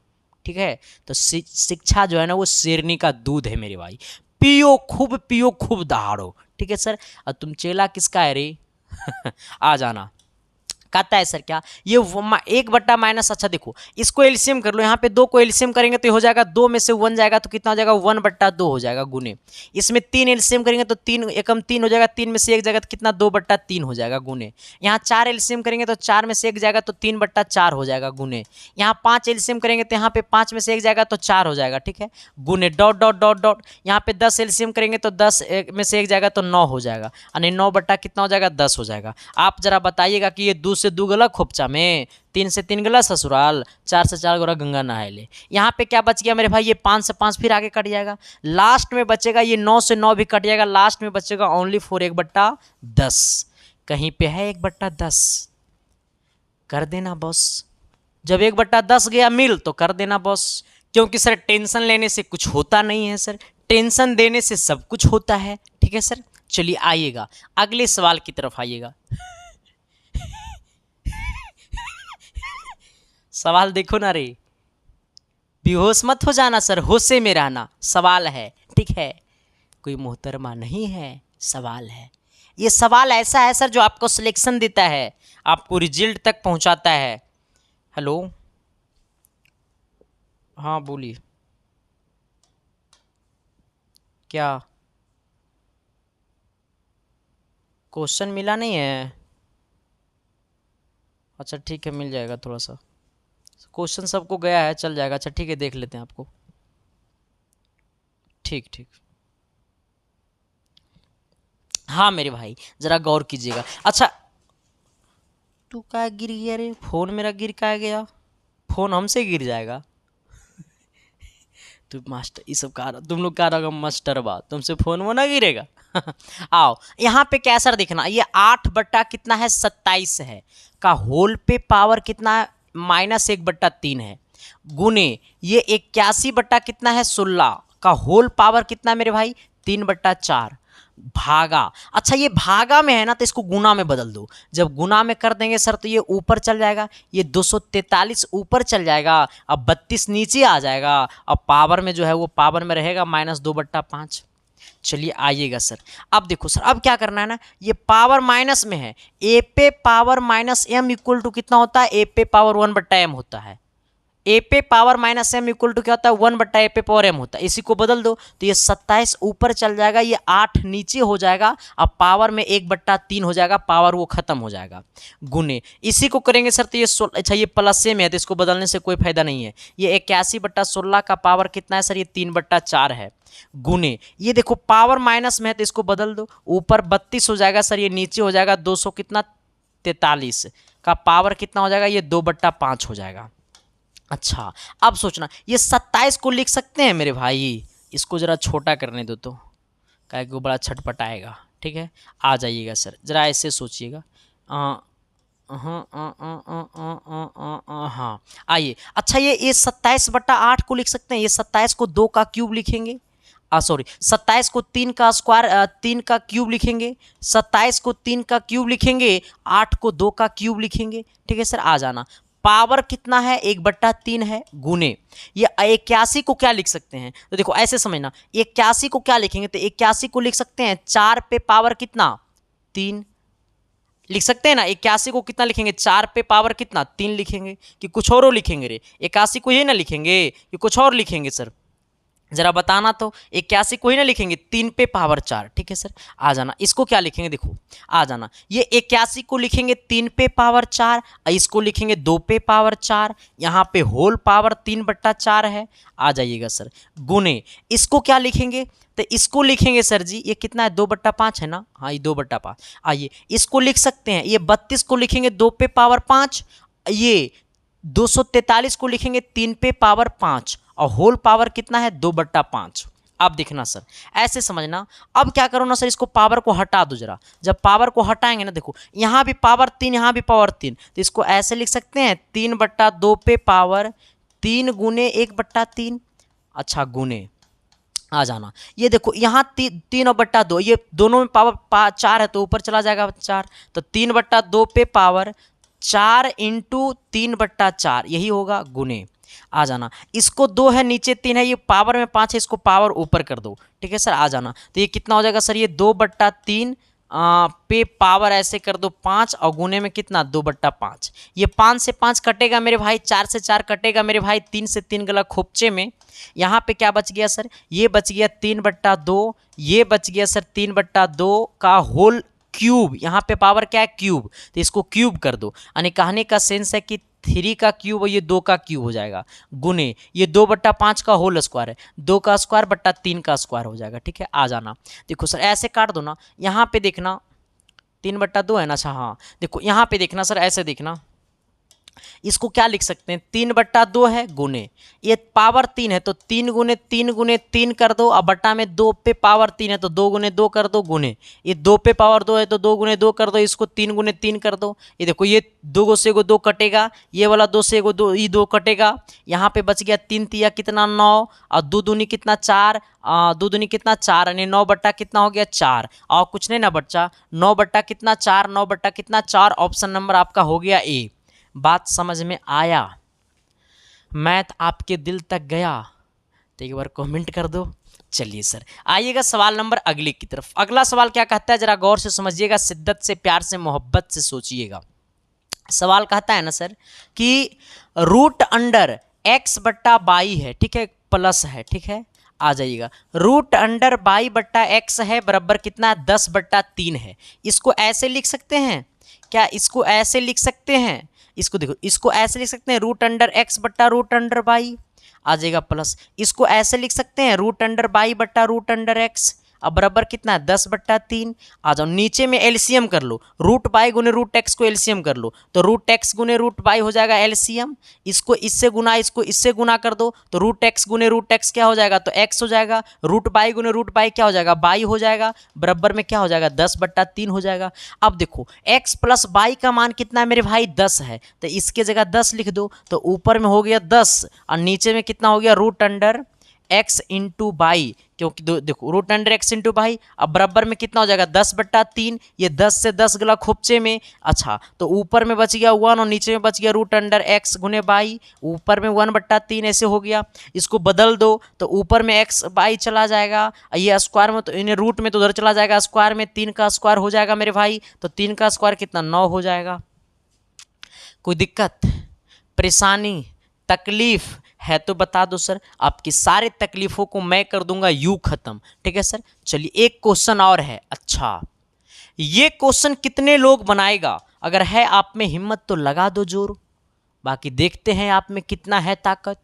ठीक है। तो शिक्षा जो है ना वो शेरनी का दूध है मेरे भाई, पियो खूब दहाड़ो, ठीक है सर। और तुम चेला किसका है रे। आ जाना। कहता है सर क्या, ये 1 माइनस, अच्छा देखो इसको एलसीएम कर लो, यहाँ पे 2 को एलसीएम करेंगे तो हो जाएगा 2 में से 1 जाएगा तो कितना हो जाएगा, 1/2 हो जाएगा गुने। इसमें 3 एलसीएम करेंगे तो 3 एकम 3 हो जाएगा, 3 में से 1 जाएगा तो कितना 2/3 हो जाएगा गुने। यहाँ 4 एलसीएम करेंगे तो 4 में से 1 जाएगा तो 3/4 हो जाएगा गुने। यहाँ 5 एलसीएम करेंगे तो यहाँ पे 5 में से 1 जाएगा तो 4 हो जाएगा, ठीक है, गुने डॉट डॉट डॉट डॉट। यहाँ पे 10 एलसीएम करेंगे तो 10 में से 1 जाएगा तो 9 हो जाएगा, यानी 9 बट्टा कितना हो जाएगा, 10 हो जाएगा। आप जरा बताइएगा कि ये 2 से 2 गला खोपचा में, 3 से 3 गला ससुराल, 4 से 4 गोरा गंगा नहाए ले। यहाँ पे क्या बच गया मेरे भाई, ये 5 से 5 फिर आगे कट जाएगा, लास्ट में बचेगा ये 9 से 9 भी कट जाएगा, लास्ट में बचेगा ओनली फॉर 1/10। कहीं पे है 1/10, कर देना बॉस। जब 1/10 गया मिल तो कर देना बॉस, क्योंकि सर टेंशन लेने से कुछ होता नहीं है सर, टेंशन देने से सब कुछ होता है, ठीक है सर। चलिए आइएगा अगले सवाल की तरफ आइएगा। सवाल देखो ना रे, बेहोश मत हो जाना सर, होशे में रहना। सवाल है, ठीक है, कोई मोहतरमा नहीं है, सवाल है। ये सवाल ऐसा है सर जो आपको सिलेक्शन देता है, आपको रिजल्ट तक पहुंचाता है। हेलो, हाँ बोलिए, क्या क्वेश्चन मिला नहीं है? अच्छा ठीक है, मिल जाएगा, थोड़ा सा क्वेश्चन सबको गया है, चल जाएगा। अच्छा ठीक है, देख लेते हैं आपको, ठीक ठीक। हाँ मेरे भाई जरा गौर कीजिएगा। अच्छा तू क्या गिर गया रे, फोन मेरा गिर का गया, फोन हमसे गिर जाएगा। तू मास्टर ये सब कहा, तुम लोग कह रहे हो मास्टर बा, तुमसे फोन वो ना गिरेगा। आओ यहाँ पे कैसा देखना, ये 8 बट्टा कितना है, 27 है का होल पे पावर कितना है, -1/3 है, गुने ये 81 बट्टा कितना है, 16 का होल पावर कितना है मेरे भाई, 3/4 भागा। अच्छा ये भागा में है ना तो इसको गुना में बदल दो, जब गुना में कर देंगे सर तो ये ऊपर चल जाएगा, ये 243 ऊपर चल जाएगा, अब 32 नीचे आ जाएगा, अब पावर में जो है वो पावर में रहेगा -2/5। चलिए आइएगा सर, अब देखो सर, अब क्या करना है ना, ये पावर माइनस में है, ए पे पावर -m इक्वल टू कितना होता है, ए पे पावर 1/m होता है, ए पे पावर -m इक्वल टू क्या होता है, 1/a पे पावर m होता है। इसी को बदल दो तो ये 27 ऊपर चल जाएगा, ये 8 नीचे हो जाएगा, अब पावर में 1/3 हो जाएगा, पावर वो खत्म हो जाएगा, गुने इसी को करेंगे सर तो ये 16, अच्छा ये प्लस में है तो इसको बदलने से कोई फायदा नहीं है, ये 81/16 का पावर कितना है सर, ये 3/4 है, गुने ये देखो पावर माइनस में है तो इसको बदल दो, ऊपर 32 हो जाएगा सर, ये नीचे हो जाएगा 200 कितना 43 का पावर कितना हो जाएगा, ये 2/5 हो जाएगा। अच्छा अब सोचना, ये 27 को लिख सकते हैं मेरे भाई, इसको ज़रा छोटा करने दो तो क्या कि वो बड़ा छटपटाएगा, ठीक है। आ जाइएगा सर, ज़रा ऐसे सोचिएगा, हाँ आइए। अच्छा ये 27/8 को लिख सकते हैं, ये 27 को 2 का क्यूब लिखेंगे, सॉरी 27 को 3 का स्क्वायर 3 का क्यूब लिखेंगे, 27 को 3 का क्यूब लिखेंगे, 8 को 2 का क्यूब लिखेंगे। ठीक है सर, आ जाना। पावर कितना है, 1/3 है, गुने ये 81 को क्या लिख सकते हैं, तो देखो ऐसे समझना, 81 को क्या लिखेंगे, तो 81 को लिख सकते हैं 4 पे पावर कितना 3 लिख सकते हैं ना। 81 को कितना लिखेंगे, 4 पे पावर कितना 3 लिखेंगे, कि कुछ और लिखेंगे रे, 81 को ये ना लिखेंगे कि कुछ और लिखेंगे सर, जरा बताना तो। 81 को ही ना लिखेंगे 3 पे पावर 4। ठीक है सर, आ जाना। इसको क्या लिखेंगे, देखो आ जाना, ये 81 को लिखेंगे 3 पे पावर 4, इसको लिखेंगे 2 पे पावर 4, यहाँ पे होल पावर 3/4 है, आ जाइएगा सर। गुने इसको क्या लिखेंगे, तो इसको लिखेंगे सर जी, ये कितना है 2/5 है ना, हाँ ये 2/5। आइए इसको लिख सकते हैं, ये 32 को लिखेंगे 2 पे पावर 5, ये 243 को लिखेंगे 3 पे पावर 5, और होल पावर कितना है 2/5। अब देखना सर, ऐसे समझना। अब क्या करो ना सर, इसको पावर को हटा दो जरा। जब पावर को हटाएंगे ना, देखो यहाँ भी पावर 3, यहाँ भी पावर 3, तो इसको ऐसे लिख सकते हैं 3/2 पे पावर 3 गुने 1/3। अच्छा, गुने आ जाना। ये देखो यहाँ 3/2, ये दोनों में पावर 4 है तो ऊपर चला जाएगा 4, तो 3/2 पे पावर 4 इंटू 3/4 यही होगा, गुने आ जाना। इसको 2 है, नीचे 3 है, ये पावर में 5 है, इसको पावर ऊपर कर दो। ठीक है सर, आ जाना। तो ये कितना हो जाएगा सर, ये 2/3 पे पावर ऐसे कर दो 5, और गुने में कितना 2/5। ये 5 से 5 कटेगा मेरे भाई, 4 से 4 कटेगा मेरे भाई, 3 से 3 गला खोपचे में। यहाँ पे क्या बच गया सर, ये बच गया 3/2, ये बच गया सर 3/2 का होल क्यूब। यहाँ पे पावर क्या है, क्यूब, तो इसको क्यूब कर दो। यानी कहने का सेंस है कि 3 का क्यूब और ये 2 का क्यूब हो जाएगा, गुने ये 2/5 का होल स्क्वायर है, 2 का स्क्वायर बट्टा 3 का स्क्वायर हो जाएगा। ठीक है, आ जाना। देखो सर ऐसे काट दो ना, यहाँ पे देखना 3/2 है ना, अच्छा हाँ, देखो यहाँ पे देखना सर, ऐसे देखना, इसको क्या लिख सकते हैं 3/2 है, गुने ये पावर 3 है तो 3 गुने 3 गुने 3 कर दो, अब बट्टा में 2 पे पावर 3 है तो 2 गुने 2 कर दो, गुने ये 2 पे पावर 2 है तो 2 गुने 2 कर दो, इसको 3 गुने 3 कर दो। ये देखो ये 2 से 2 कटेगा, ये वाला 2 से 2 ये 2 कटेगा, यहाँ पे बच गया 3 तिया कितना 9, और 2 दूनी कितना 4, 2 दूनी कितना 4, यानी 9 बट्टा कितना हो गया 4, और कुछ नहीं ना बच्चा, 9 बट्टा कितना 4, 9 बट्टा कितना 4, ऑप्शन नंबर आपका हो गया ए। बात समझ में आया, मैथ आपके दिल तक गया, तो एक बार कमेंट कर दो। चलिए सर आइएगा सवाल नंबर अगले की तरफ। अगला सवाल क्या कहता है, जरा गौर से समझिएगा, शिद्दत से, प्यार से, मोहब्बत से सोचिएगा। सवाल कहता है ना सर कि रूट अंडर x/y है, ठीक है, प्लस है, ठीक है, आ जाइएगा। रूट अंडर y/x है बराबर कितना 10/3 है। इसको ऐसे लिख सकते हैं क्या, इसको ऐसे लिख सकते हैं, इसको देखो, इसको ऐसे लिख सकते हैं रूट अंडर x बट्टा रूट अंडर y, आ जाएगा प्लस। इसको ऐसे लिख सकते हैं रूट अंडर y बट्टा रूट अंडर x, अब बराबर कितना है 10/3। आ जाओ नीचे में एलसीएम कर लो, रूट y गुने रूट x को एलसीएम कर लो, तो रूट x गुने रूट y हो जाएगा एलसीएम। इसको इससे गुना, इसको इससे गुना कर दो, तो रूट x गुने रूट x क्या हो जाएगा, तो x हो जाएगा। रूट y गुने रूट y क्या हो जाएगा, y हो जाएगा, बराबर में क्या हो जाएगा 10/3 हो जाएगा। अब देखो x प्लस y का मान कितना है मेरे भाई 10 है, तो इसके जगह 10 लिख दो, तो ऊपर में हो गया 10 और नीचे में कितना हो गया root under x into by, क्योंकि देखो root under x into by, अब बराबर में कितना हो जाएगा 10/3, ये 10 से 10 गला खोपचे में। अच्छा तो ऊपर में बच गया 1 और नीचे में बच गया रूट अंडर x गुने बाई, ऊपर में 1/3 ऐसे हो गया। इसको बदल दो तो ऊपर में x बाई चला जाएगा, ये स्क्वायर में तो इन्हें रूट में तो उधर चला जाएगा, स्क्वायर में 3 का स्क्वायर हो जाएगा मेरे भाई, तो 3 का स्क्वायर कितना 9 हो जाएगा। कोई दिक्कत परेशानी तकलीफ है तो बता दो सर, आपकी सारे तकलीफों को मैं कर दूंगा यूं खत्म। ठीक है सर, चलिए एक क्वेश्चन और है। अच्छा ये क्वेश्चन कितने लोग बनाएगा, अगर है आप में हिम्मत तो लगा दो जोर, बाकी देखते हैं आप में कितना है ताकत।